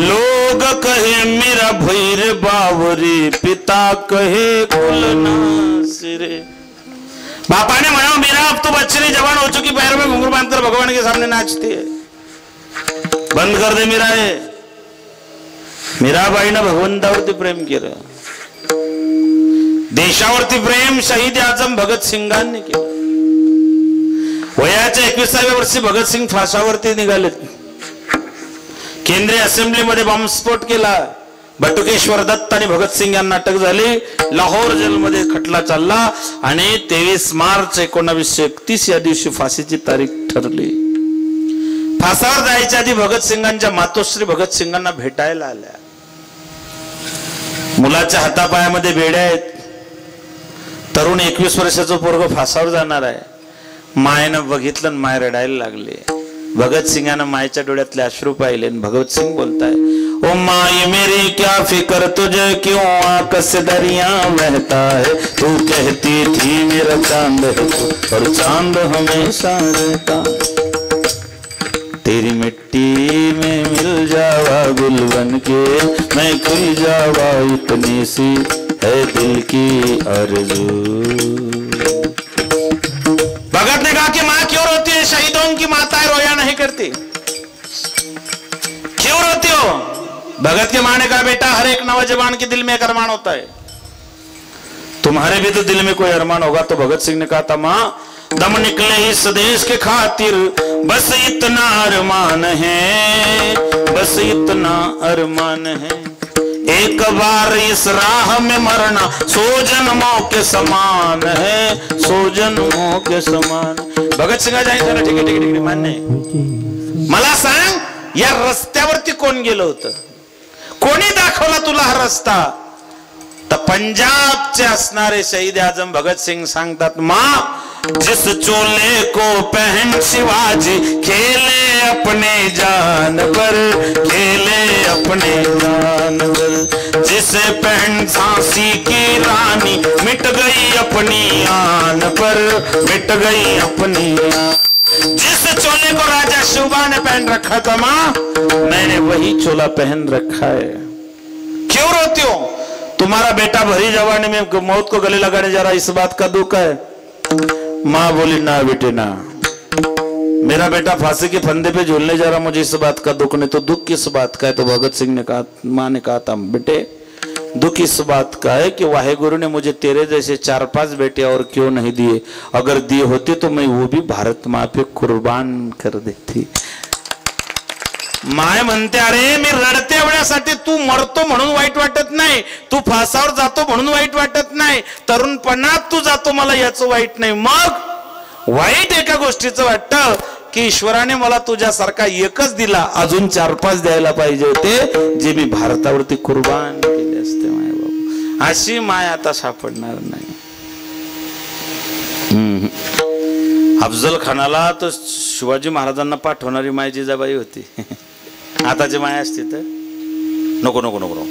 Speaker 1: लोग कहे मेरा भैर बावरी, पिता कहे कुल नासिरे। बापा ने मना मेरा अब तो बच्चे ने जवान हो चुकी, पैर में घुंघरू बांधकर भगवान के सामने नाचती है, बंद कर दे मीरा हे। मीराबाईनं भगवंतावरती प्रेम केलं। देशावरती प्रेम शहीद आजम भगत सिंगांनी केलं। वयाच्या 21व्या वर्षी भगत सिंग फासावरती निघाले। केंद्रीय असेंब्लीमध्ये बॉम्बस्फोट केला। बटुकेश्वर दत्त आणि भगत सिंग यांना अटक झाली। लाहोर जेलमध्ये खटला चालला आणि 23 मार्च 1931 या दिवशी फाशीची तारीख ठरली। फासावर जायच्या आधी भगत सिंगांच्या मातोश्री भगत सिंगांना भेटायला आल्या। मुलाच्या हातापायामध्ये बेड्या आहेत। तरुण 21 वर्षाचं पोरग फासावर जाणार आहे मायनं बघितलं आणि माय रडायला लागले. भगतसिंगानं मायच्या डोळ्यातले अश्रू पाहिले. भगतसिंग बोलताय, ओ माई मेरी क्या फिकर तुझे क्यों आकाश से दरिया बहता है, तू कहती थी मेरा चांद है तू और चांद हमेशा रहता, तेरी मिट्टी में मिल जावा गुल बन के मैं खुल जावा, इतनी सी है दिल की आरज़ू. भगत ने कहा कि माँ क्यों रोती है, शहीदों की माताएं रोया नहीं करती, क्यों रोती हो? भगत के माँ ने कहा, बेटा हर एक नौजवान के दिल में एक अरमान होता है, तुम्हारे भी तो दिल में कोई अरमान होगा. तो भगत सिंह ने कहा था, माँ दम निकले इस देश के खातिर बस इतना अरमान है, बस इतना अरमान है, एक बार इस राह में मरना 100 जन्मों के समान है, 100 जन्मों के समान. भगत सिंग जायचं ना, ठीक आहे ठीक आहे मान्य. मला सांग, या रस्त्यावरती कोण गेलं होतं, कोणी दाखवला तुला हा रस्ता? तर पंजाबचे असणारे शहीद आजम भगत सिंग सांगतात, माँ जिस चोले को पहन शिवाजी खेले अपने जान पर, खेले अपने जान पर, जिसे पहन झांसी की रानी मिट गई अपनी आन पर, मिट गई अपनी आन. जिस चोले को राजा शिवबा ने पहन रखा था माँ, मैंने वही चोला पहन रखा है. क्यों रोती हो? तुम्हारा बेटा भरी जवानी में मौत को गले लगाने जा रहा, इस बात का दुख है. माँ बोली, ना बेटे ना, मेरा बेटा फांसी के फंदे पे झूलने जा रहा, मुझे इस बात का दुख नहीं. तो दुख किस बात का है? तो भगत सिंह ने कहा, माँ ने कहा था, बेटे दुख इस बात का है कि वाहेगुरु ने मुझे तेरे जैसे 4-5 बेटे और क्यों नहीं दिए, अगर दिए होते तो मैं वो भी भारत माँ पे कुर्बान कर देती. माय म्हणते, अरे मी रडते एवढ्यासाठी, तू मरतो म्हणून वाईट वाटत नाही, तू फासावर जातो म्हणून वाईट वाटत नाही, तरुणपणात तू जातो मला याचं वाईट नाही. मग वाईट एका गोष्टीचं वाटतं की ईश्वराने मला तुझ्यासारखा एकच दिला, अजून 4-5 द्यायला पाहिजे होते, जे मी भारतावरती कुर्बान केले असते. माय बाबा, अशी माय आता सापडणार नाही. अफजल खानाला तर शिवाजी महाराजांना पाठवणारी माय जिजाबाई होती. आताची माय असते तर नको नको नको,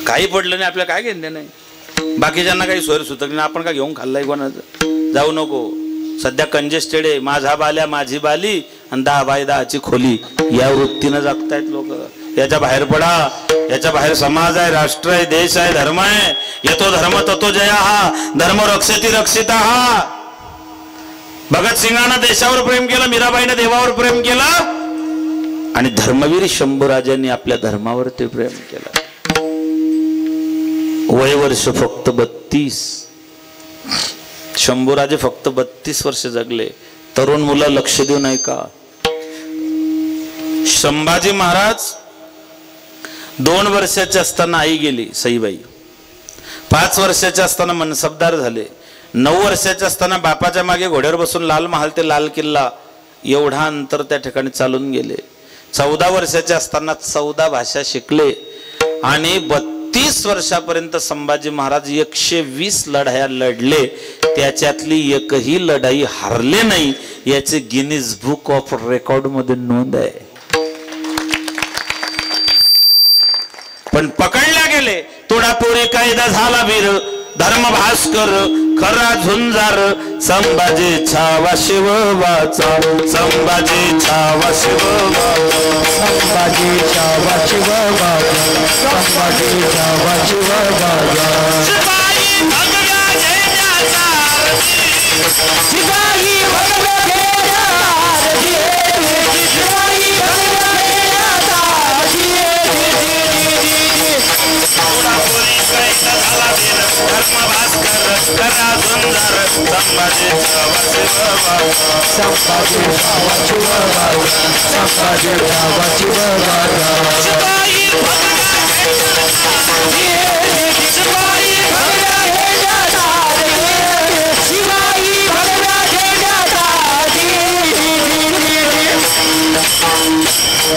Speaker 1: काही पडलं नाही आपल्याला, काय घेणं नाही, बाकीच्यांना काही सोयर सुतक नाही, आपण काय घेऊन खाल्लाय कोणाचं, जाऊ नको. सध्या कंजेस्टेड आहे, माझा बाल्या माझी बाली आणि 10 बाय 10ची खोली, या वृत्तीनं जगतायत लोक. याच्या बाहेर पडा, याच्या बाहेर समाज आहे, राष्ट्र आहे, देश आहे, धर्म आहे. येतो धर्म ततो जया, हा धर्म रक्षती रक्षिता. हा भगत सिंगानं देशावर प्रेम केलं, मीराबाईनं देवावर प्रेम केलं, आणि धर्मवीर शंभूराजांनी आपल्या धर्मावरती प्रेम केलं. वय वर्ष फक्त 32. शंभूराजे फक्त 32 वर्ष जगले. तरुण मुलं लक्ष देऊ नये का? संभाजी महाराज 2 वर्षाचे असताना आई गेली सईबाई, 5 वर्षाचे असताना मनसबदार झाले, 9 वर्षाचे असताना बापाच्या मागे घोड्यावर बसून लाल महाल ते लाल किल्ला एवढा अंतर त्या ठिकाणी चालून गेले. 14 वर्षाचे असताना 14 भाषा शिकले आणि 32 वर्षापर्यंत संभाजी महाराज 120 लढाया लढले, त्याच्यातली एकही लढाई हारले नाही, याचे गिनीज बुक ऑफ रेकॉर्ड मध्ये नोंद आहे. पण पकडल्या गेले. तोडापोरी कायदा झाला वीर धर्म भास्कर खरा झुंजार, संभाजी छावा शिवबाचा, संभाजी छावा शिवबाचा,
Speaker 2: संभाजी छावा शिवबाचा, संभाजी छावा शिवबाचा. शिपाई भगवा झेंड्याचा शिपाई भगवा झेंड्याचा, शिपाई भगवा झेंड्याचा. तोडापोरी कायदा झाला वीर धर्म भास्कर खरा झुंजार, संभाजी छावा शिवबाचा, संभाजी छावा शिवबाचा, संभाजी छावा शिवबाचा. शिपाई भगवा झेंड्याचा, शिपाई भगवा झेंड्याचा, शिपाई भगवा झेंड्याचा.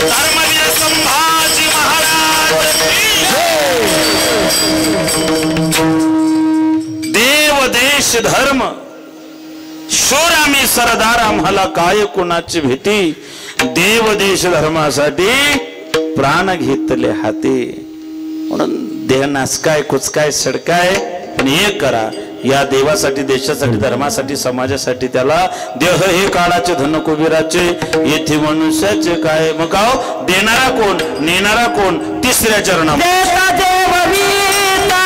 Speaker 2: धर्मवीर संभाजी महाराज देव देश धर्म शूर आम्ही
Speaker 1: सरदार आम्हाला काय कुणाची भीती, देव देश धर्मासाठी प्राण घेतले हाती. म्हणून देह नासकाय कुचकाय सडकाय, पण एक करा, या देवासाठी देशासाठी धर्मासाठी समाजासाठी त्याला देह हे काळाचे धन कुबेराचे, येथे मनुष्याचे काय. मग गाव देणारा कोण नेणारा कोण. तिसऱ्या चरणा
Speaker 2: नेता देव गीता,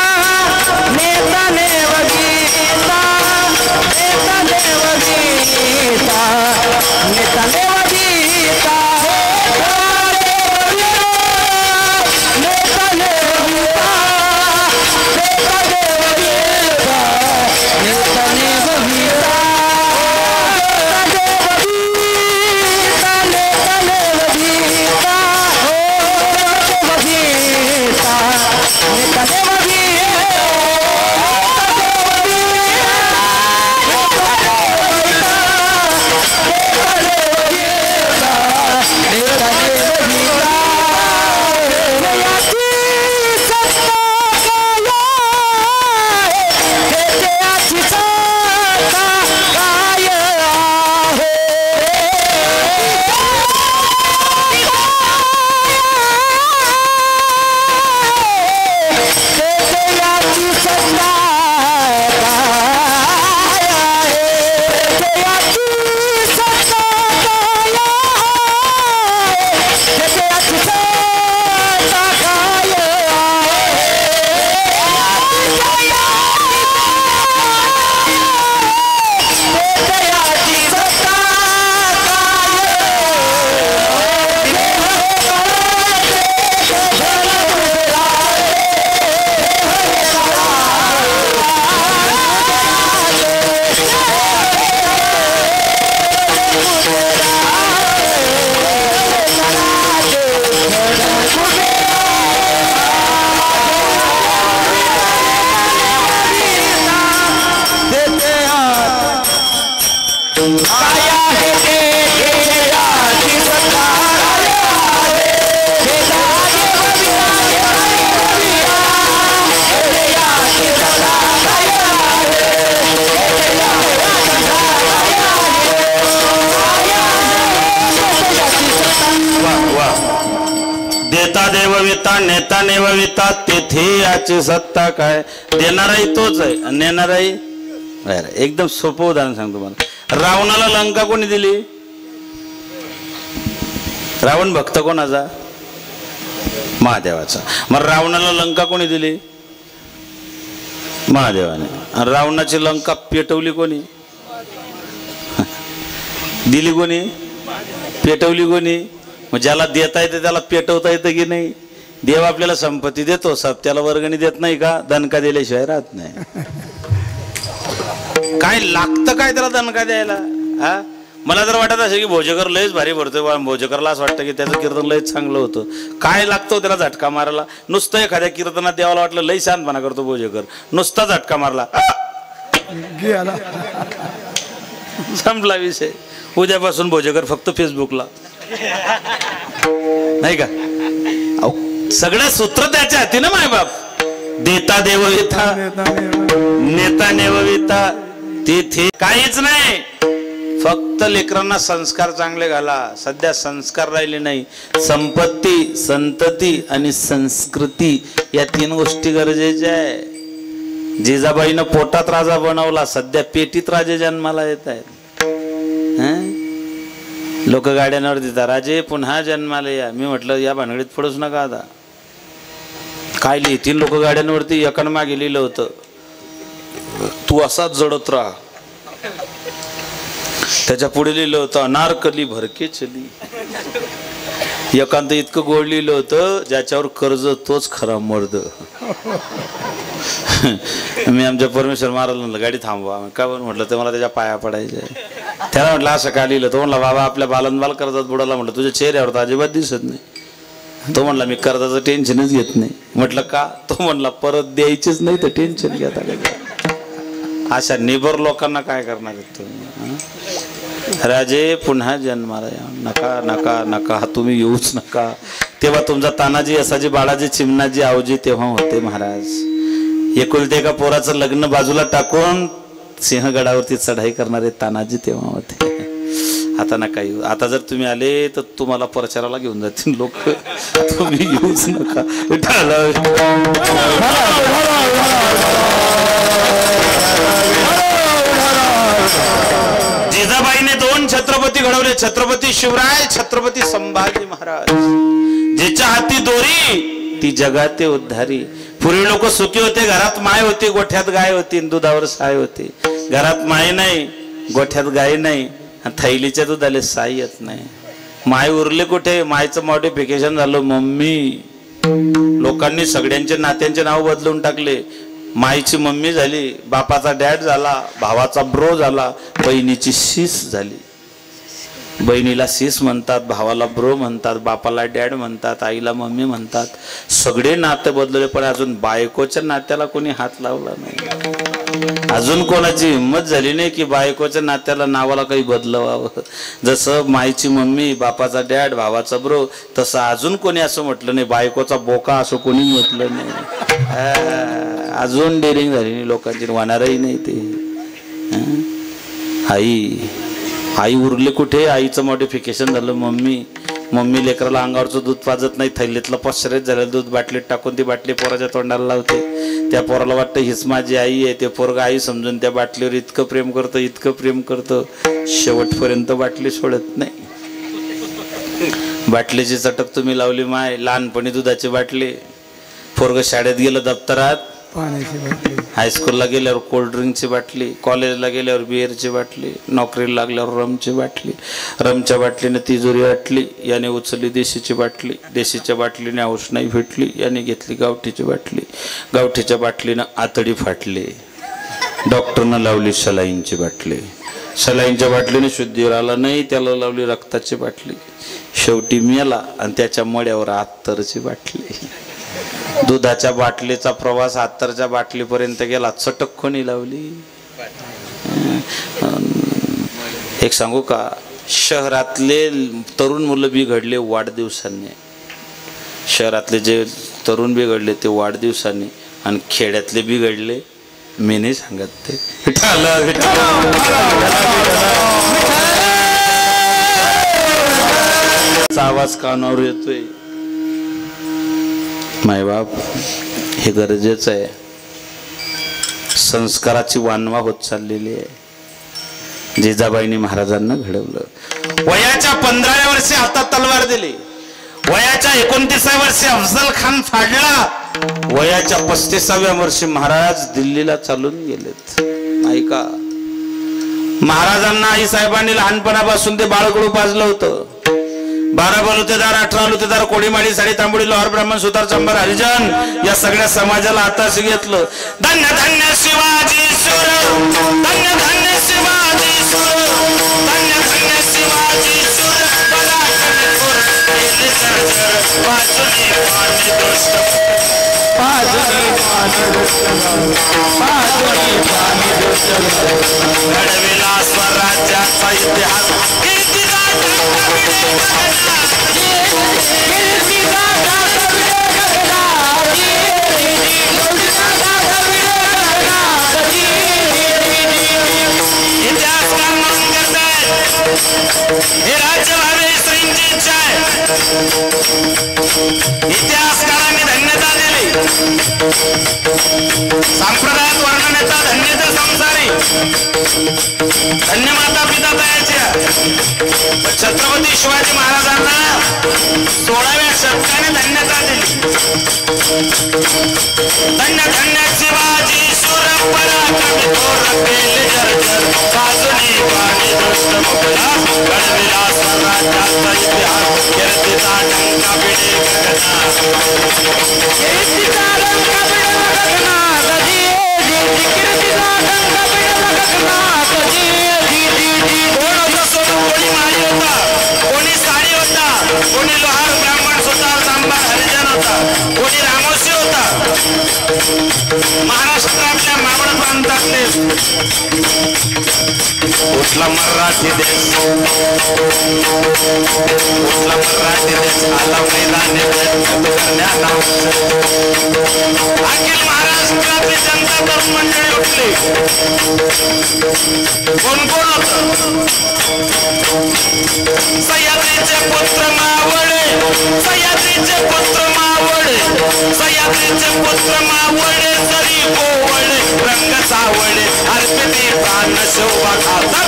Speaker 2: नेता देव गीता, नेता देव गीता, नेता देव गीता, नेता देव गीता, नेता देव गीता, नेता देव गीता, नेता देव गीता, नेता देव
Speaker 1: नेता नेवविता तेथे याची सत्ता काय. देणाराही तोच आहे आणि नेणाराही. एकदम सोपं उदाहरण सांगतो मला. रावणाला लंका कोणी दिली. रावण भक्त कोणाचा. महादेवाचा. मग रावणाला लंका कोणी दिली. महादेवाने. आणि रावणाची लंका पेटवली कोणी. दिली कोणी. पेटवली कोणी. मग ज्याला देता येते त्याला पेटवता येतं की नाही. देव आपल्याला संपत्ती देतो, सब त्याला वर्गणी देत नाही का. दणका दिल्याशिवाय राहत नाही. काय लागतं काय त्याला दणका द्यायला. हा मला जर वाटत असेल की भोजेकर लयच भारी भरतोय, भोजेकरला असं वाटतं की त्याचं कीर्तन लयच चांगलं होतं. काय लागतो त्याला झटका मारायला. नुसतं एखाद्या कीर्तनात देवाला वाटलं लय शांतपणा करतो भोजेकर, नुसता झटका मारला संपला विषय. उद्यापासून भोजेकर फक्त फेसबुकला. नाही का. सगळं सूत्र त्याच्या हाती ना मायबाप. देता देवविता नेता नेवविता. तिथे काहीच नाही, फक्त लेकरांना संस्कार चांगले घाला. सध्या संस्कार राहिले नाही. संपत्ती, संतती आणि संस्कृती या तीन गोष्टी गरजेच्या आहे. जिजाबाईनं पोटात राजा बनवला, सध्या पेटीत राजे जन्माला येत आहेत. लोक गाड्यांवर देतात राजे पुन्हा जन्माला या. मी म्हटलं या भानगडीत पडूच नका आता. काय लिहितील लोक गाड्यांवरती. एकानं मागे लिहिलं होतं तू असाच जडत राहा. त्याच्या पुढे लिहिलं होतं अनारकली भरके चली. एकांत इतकं गोड लिहिलं होतं ज्याच्यावर कर्ज तोच खरा मर्द. मी आमच्या परमेश्वर महाराज म्हणलं गाडी थांबवा. का बरं म्हटलं ते मला त्याच्या पाया पडायचे. त्याला म्हटलं असं का लिहिलं. तो म्हणला बाबा आपल्या बालनबाल कर्जात बुडाला. म्हटलं तुझ्या चेहऱ्यावर तर अजिबात दिसत नाही. तो म्हणला मी कर्जाचं टेन्शनच घेत नाही. म्हटलं का. तो म्हणला परत द्यायचीच नाही तर टेन्शन घेता का. अशा निबर लोकांना काय करणार तुम्ही. राजे पुन्हा जन्माला या. नका नका नका तुम्ही येऊच नका. तेव्हा तुमचा तानाजी असाजी बाळाजी चिमणाजी आवजी तेव्हा होते महाराज. एकुलते एका पोराचं लग्न बाजूला टाकून सिंहगडावरती चढाई करणारे तानाजी तेव्हा होते. आता नका येऊ. आता जर तुम्ही आले तर तुम्हाला प्रचाराला घेऊन जातील लोक. तुम्ही येऊच नका. जिजाबाईने 2 छत्रपती घडवले, छत्रपती शिवराय, छत्रपती संभाजी महाराज. जिच्या हाती दोरी ती जगाते उद्धारी. पूर्वी लोक सुखी होते, घरात माय होती, गोठ्यात गाय होती, दुधावर साय होती. घरात माय नाही, गोठ्यात गाय नाही, थैलीच्या दुधाले साई येत नाही. माय उरले कुठे? मायचं मॉडिफिकेशन झालं मम्मी. लोकांनी सगळ्यांचे नात्यांचे नाव बदलून टाकले. माईची मम्मी झाली, बापाचा डॅड झाला, भावाचा ब्रो झाला, बहिणीची सीस झाली. बहिणीला सीस म्हणतात, भावाला ब्रो म्हणतात, बापाला डॅड म्हणतात, आईला मम्मी म्हणतात. सगळे नाते बदलले, पण अजून बायकोच्या नात्याला कोणी हात लावला नाही. अजून कोणाची हिंमत झाली नाही की बायकोच्या नात्याला नावाला काही बदलवावं. जसं माईची मम्मी, बापाचा डॅड, भावाचा ब्रो, तसं अजून कोणी असं म्हटलं नाही. बायकोचा बोका असं कोणी म्हटलं नाही. अजून डेअरिंग झाली नाही लोकांची, वाणारही नाही ते. आई उरले कुठे? आईचं मॉडिफिकेशन झालं मम्मी. मम्मी लेकराला अंगावरचं दूध पाजत नाही, थैलीतलं पश्चरेत झालेलं दूध बाटलीत टाकून ती बाटली पोराच्या तोंडाला लावते. त्या पोराला वाटतं हीच माझी आई आहे. ते पोरगा आई समजून त्या बाटलीवर इतकं प्रेम करतं, इतकं प्रेम करतं, शेवटपर्यंत बाटली सोडत नाही. बाटलीची चटक तुम्ही लावली माय. लहानपणी दुधाची बाटली, पोरग शाळेत गेलं दप्तरात
Speaker 2: पाण्याची बाटली,
Speaker 1: हायस्कूलला गेल्यावर कोल्ड्रिंकची बाटली, कॉलेजला गेल्यावर बिअरची बाटली, नोकरीला लागल्यावर रमची बाटली, रमच्या बाटलीने तिजोरी आटली, याने उचलली देशीची बाटली, देशीच्या बाटलीने औषणाई भेटली, याने घेतली गावठीची बाटली, गावठीच्या बाटलीनं आतडी फाटली, डॉक्टरनं लावली सलाईनची बाटली, सलाईनच्या बाटलीने शुद्धीवर आला नाही, त्याला लावली रक्ताची बाटली, शेवटी मेला आणि त्याच्या मड्यावर अत्तरची बाटली. दुधाच्या बाटलीचा प्रवास अत्तरच्या बाटलीपर्यंत गेला, चटक कोणी लावली? एक सांगू का, शहरातले तरुण मुलं बिघडले वाढदिवसांनी. शहरातले जे तरुण बिघडले ते वाढदिवसांनी, आणि खेड्यातले बिघडले मी नाही सांगत ते. आवाज कानावर येतोय. मायबाप हे गरजेचं आहे. संस्काराची वानवा होत चाललेली आहे. जिजाबाईंनी महाराजांना घडवलं. वयाच्या 15व्या वर्षी हातात तलवार दिली. वयाच्या 29व्या वर्षी अफजल खान फाडला. वयाच्या 35व्या वर्षी महाराज दिल्लीला चालून गेलेत. ऐका, महाराजांना आई साहेबांनी लहानपणापासून ते बाळगडू पाजलं होतं. 12 बलुतेदार, 18 लुतेदार, कोळीमाडी, साडी, तांबोळी, लोहार, ब्राह्मण, सुतार, चंबर, हरिजन या सगळ्या समाजाला हाताशी घेतलं. धन्य धन्य शिवाजी सुर, धन्य धन्य शिवाजी सुर, धन्य धन्य शिवाजी सुर, घडविला स्वराज्याचा इतिहास. हे राज्य व्हावे ही श्रींची इच्छा आहे. इतिहासकारांनी धन्यता दिली. संप्रदायात वर्णनेता धन्यता संसारी, धन्य माता पिता तयाच्या. छत्रपती शिवाजी महाराजांना 16व्या शतकाने धन्यता दिली. धन्य धन्य शिवाजी सुर पराक्रमी थोर केले जर्जर, बाजूनी पाणी दृष्ट मुखला, घडविला स्वराज्याचा इतिहास. कीर्तीचा डंका भिडे गगना, कीर्तीचा डंका भिडे गगना, कीर्तीचा डंका भिडे गगना. कोण सोडून कोणी माळी होता, कोणी साडी होता, कोणी लोहार, ब्राह्मण, सुतार, सांबार, हरिजन होता, कोणी रामोशी होता. महाराष्ट्रातल्या मावळ म्हणतात ते कुठला मराठी देश, कुठला मराठी देश आला मैदानी करण्यात अखिल महाराष्ट्रातली जनता तरुण मंडळी उठली. कोण कोण होत? सह्याद्रीचे पुत्र मावळे, सह्याद्रीचे पुत्र मावळे, सह्याद्रीचे पुत्र मावळे, जरी गोवळे रंग सावळे अर्पिते प्राण शोभा खातर.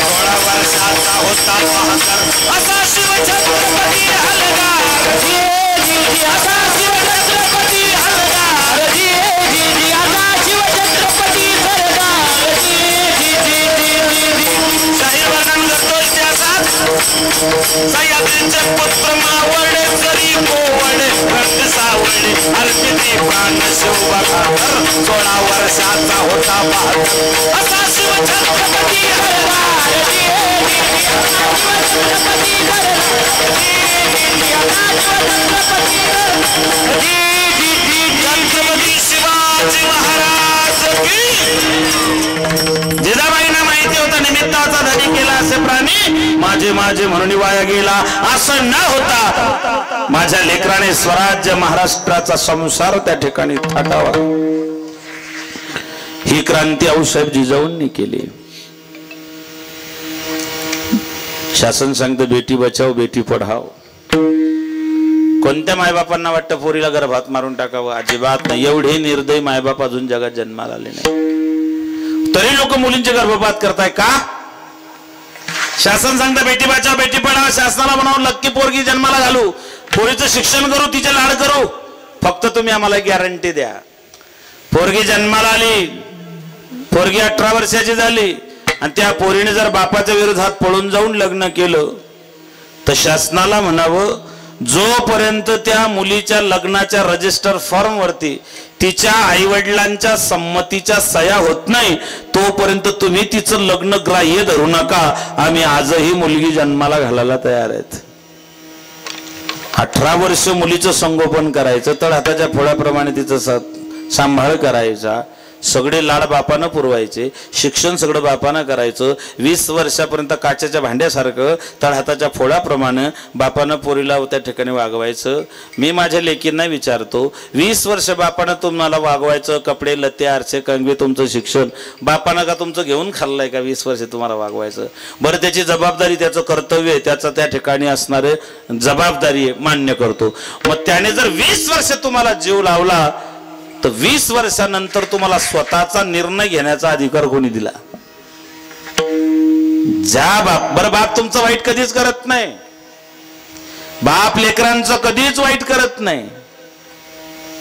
Speaker 1: 16 वर्षाचा होता बहादर असा शिवछत्रपती हलगार, असा शिवछत्रपती हलगार, असा शिवछत्रपती सरदार. शाहीर वर्णन करतो इतिहासात. सह्याद्रीचे पुत्र मावळे, जरी गोवळे रंग सावळे अर्पिते प्राण शोभा खातर. 16 वर्षाचा होता बहादर असा शिवछत्रपती हलगार, छत्रपती शिवाजी महाराज की. जिजाबाईंना माहिती होतं निमित्ताचा धनी केला असे प्राणी माझे माझे म्हणून वाया गेला. असं न होता माझ्या लेकराने स्वराज्य महाराष्ट्राचा संसार त्या ठिकाणी थाटावा. ही क्रांती आऊसाहेब जिजाऊंनी केली. शासन सांगतं बेटी बचाओ बेटी पढाओ. कोणत्या मायबापांना वाटतं पोरीला गर्भात मारून टाकावं? अजिबात नाही. एवढे निर्दयी मायबाप अजून जगात जन्माला आले नाही, तरी लोक मुलींचे गर्भपात करताय का? शासन सांगतं बेटी बचाओ बेटी पढाओ. शासनाला म्हणावं लक्की पोरगी जन्माला घालू, पोरीचं शिक्षण करू, तिचे लाड करू, फक्त तुम्ही आम्हाला गॅरंटी द्या. पोरगी जन्माला आली, पोरगी 18 वर्षाची झाली आणि त्या पोरीने जर बापाच्या विरोधात पळून जाऊन लग्न केलं तर शासनाला म्हणावं जोपर्यंत त्या मुलीच्या लग्नाच्या रजिस्टर फॉर्म वरती तिच्या आईवडिलांच्या संमतीच्या सह्या होत नाही तोपर्यंत तुम्ही तिचं लग्न ग्राह्य धरू नका. आम्ही आजही मुलगी जन्माला घालायला तयार आहेत. 18 वर्ष मुलीचं संगोपन करायचं, तर हाताच्या फोडाप्रमाणे तिचं सांभाळ करायचा, सगळे लाड बापानं पुरवायचे, शिक्षण सगळं बापानं करायचं. 20 वर्षापर्यंत काचेच्या भांड्यासारखं तळहाताच्या फोडाप्रमाणे बापानं पोरीला त्या ठिकाणी वागवायचं. मी माझ्या लेकींना विचारतो, 20 वर्ष बापानं तुम्हाला वागवायचं, कपडे लत्ते आरसे कंगवे तुमचं शिक्षण बापानं का तुमचं घेऊन खाल्लंय का? 20 वर्ष तुम्हाला वागवायचं. बरं त्याची जबाबदारी, त्याचं कर्तव्य आहे, त्याचं त्या ठिकाणी असणारे जबाबदारी आहे, मान्य करतो. मग त्याने जर 20 वर्ष तुम्हाला जीव लावला तर 20 वर्षानंतर तुम्हाला स्वतःचा निर्णय घेण्याचा अधिकार कोणी दिला? ज्या बाप, बरं बाप तुमचं वाईट कधीच करत नाही, बाप लेकरांचं कधीच वाईट करत नाही.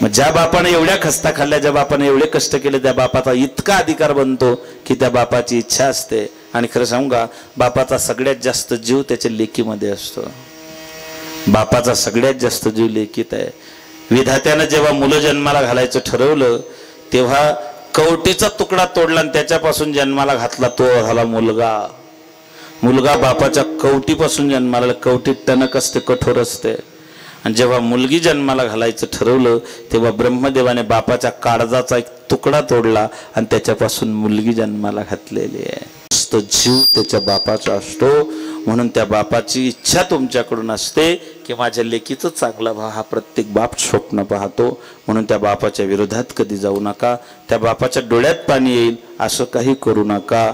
Speaker 1: मग ज्या बापाने एवढ्या खस्ता खाल्ल्या, ज्या बापाने एवढे कष्ट केले, त्या बापाचा इतका अधिकार बनतो की त्या बापाची इच्छा असते. आणि खरं सांगू का, बापाचा सगळ्यात जास्त जीव त्याच्या लेकीमध्ये असतो. बापाचा सगळ्यात जास्त जीव लेकीत आहे. विधात्यानं जेव्हा मुलं जन्माला घालायचं ठरवलं तेव्हा कवटीचा तुकडा तोडला आणि त्याच्यापासून जन्माला घातला तो झाला मुलगा. मुलगा बापाच्या कवटीपासून जन्माला, कवटीत टणक असते, कठोर असते. आणि जेव्हा मुलगी जन्माला घालायचं ठरवलं तेव्हा ब्रह्मदेवाने बापाच्या काळजाचा एक तुकडा तोडला आणि त्याच्यापासून मुलगी जन्माला घातलेली आहे. जीव त्याच्या बापाचा असतो. म्हणून त्या बापाची इच्छा तुमच्याकडून असते की माझ्या लेकीचं चांगलं व्हा. हा प्रत्येक बाप स्वप्न पाहतो. म्हणून त्या बापाच्या विरोधात कधी जाऊ नका. त्या बापाच्या डोळ्यात पाणी येईल असं काही करू नका.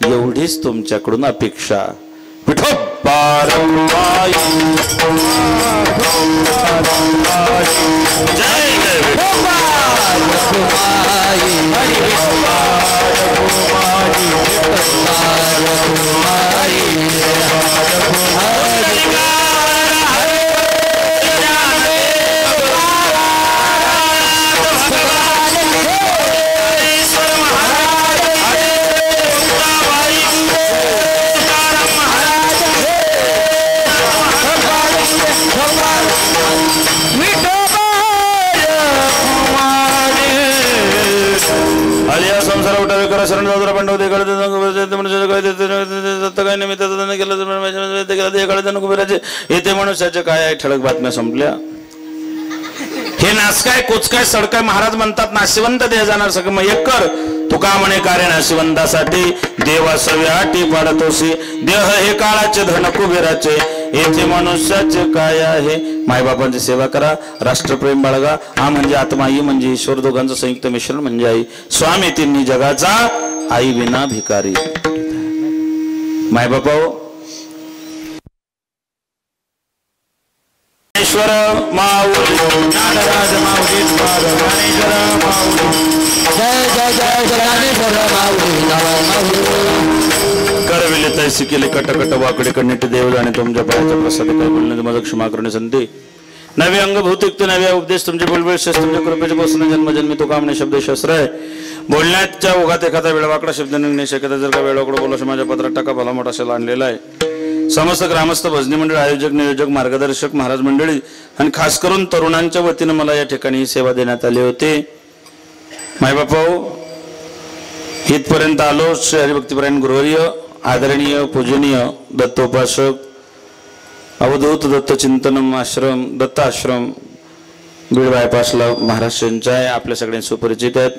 Speaker 1: एवढीच तुमच्याकडून अपेक्षा. जय जय येथे मनुष्याच्या काय ठळक बातम्या संपल्या. हे नासकाय कोचकाय सडकाय महाराज म्हणतात नाशिवंत देह जाणार सगळं मग एक कर तुका म्हणे कार्य नाशिवंतासाठी देवा सव्याटी पाडतोसी देह हे काळाचे धन कुबेराचे येथे मनुष्याचे काय आहे. मायबापांची सेवा करा, राष्ट्रप्रेम बाळगा. हा म्हणजे आत्मा, आई म्हणजे ईश्वर, दोघांचं संयुक्त मिश्रण म्हणजे आई. स्वामी तिन्ही जगाचा आई विना भिकारी. मायबापा ईश्वर माऊली ज्ञानराज माऊली ज्ञानेश्वर माऊली
Speaker 2: जय जय जय ज्ञानेश्वर माऊली.
Speaker 1: करविले तैसी केले कटकट वाकडे कण्णिट देव जाणे तुमच्या पायाच्या प्रसाद काय बोलणे माझं क्षमा करणे संधी नवे अंग भौतिक नव्या उपदेश तुमचे बोलबेळ शस्त्र तुमच्या कृपेचे बसणे जन्मजन्मी तो कामने शब्द शस्त्र आहे. बोलण्याच्या ओघात एखादा वेळवाकडा शब्द निघणे शक्यता जर का वेळवाकडं बोला माझ्या पत्रात टाका भला मोठा असेल आणलेला आहे. समस्त ग्रामस्थ भजनी मंडळ आयोजक नियोजक मार्गदर्शक महाराज मंडळी आणि खास करून तरुणांच्या वतीने मला या ठिकाणी सेवा देण्यात आली होती. मायबापा इथपर्यंत आलो. श्री हरिभक्तीपरायण गुरुवर्य आदरणीय पूजनीय दत्तोपासक अवधूत दत्त चिंतनम आश्रम दत्त आश्रम बीड बायपासला महाराष्ट्रांचा आहे. आपल्या सगळ्यांना सुपरिचित आहेत.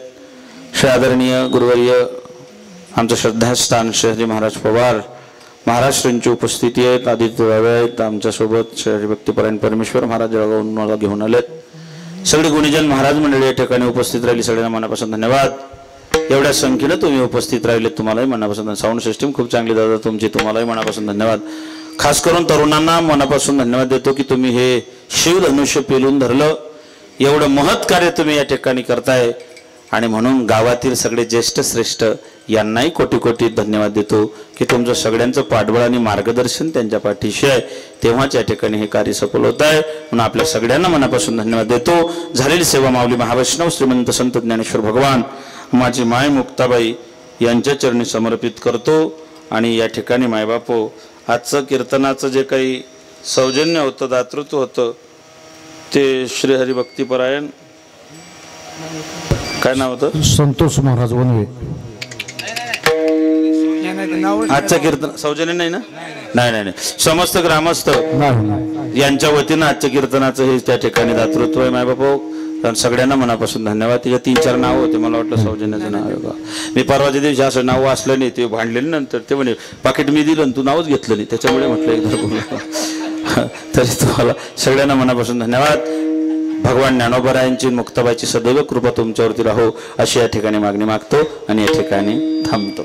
Speaker 1: श्री आदरणीय गुरुवर्य आमचं श्रद्धास्थान श्री महाराज पवार महाराष्ट्रांची उपस्थिती आहेत. आदित्य व्यावे आहेत आमच्यासोबत. श्री हरिभक्तीपरायण परमेश्वर महाराज जळगावून मला घेऊन आलेत. सगळे गुणीजन महाराज मंडळी या ठिकाणी उपस्थित राहिली. सगळ्यांना मनापासून धन्यवाद. एवढ्या संख्येनं तुम्ही उपस्थित राहिले तुम्हालाही मनापासून. साऊंड सिस्टीम खूप चांगली दादा तुमची, तुम्हालाही मनापासून धन्यवाद. खास करून तरुणांना मनापासून धन्यवाद देतो की तुम्ही हे शिवधनुष्य पेलून धरलं. एवढं महत् कार्य तुम्ही या ठिकाणी करताय आणि म्हणून गावातील सगळे ज्येष्ठ श्रेष्ठ यांनाही कोटी कोटी धन्यवाद देतो की तुमचं सगळ्यांचं पाठबळ आणि मार्गदर्शन त्यांच्या पाठीशी आहे. तेव्हाच या ठिकाणी हे कार्य सफल होत आहे. म्हणून आपल्या सगळ्यांना मनापासून धन्यवाद देतो. झालेली सेवा माऊली महावैष्णव श्रीमंत संत ज्ञानेश्वर भगवान माझी माय मुक्ताबाई यांच्या चरणी समर्पित करतो. आणि या ठिकाणी मायबापो आजचं कीर्तनाचं जे काही सौजन्य होतं दातृत्व होतं ते श्री हरिभक्तीपरायण काय नाव होतं
Speaker 3: संतोष महाराज वनवे.
Speaker 1: आजचं कीर्तन सौजन्य नाही ना? नाही नाही नाही समस्त ग्रामस्थ यांच्या वतीनं आजच्या कीर्तनाचं हे त्या ठिकाणी दातृत्व आहे. मायबापो सगळ्यांना मनापासून धन्यवाद. तिच्या 3-4 नाव होते. मला वाटलं सौजन्याचं नाव आहे का. मी परवाच्या दिवशी असं नाव वाचलं नाही. ते भांडलेलं नंतर ते म्हणे पाकिट मी दिलं तू नावच घेतलं नाही. त्याच्यामुळे म्हटलं एकदा तरी तुम्हाला सगळ्यांना मनापासून धन्यवाद. भगवान ज्ञानोबरायांची मुक्ताबाईची सदैव कृपा तुमच्यावरती राहो अशी या ठिकाणी मागणी मागतो आणि या ठिकाणी थांबतो.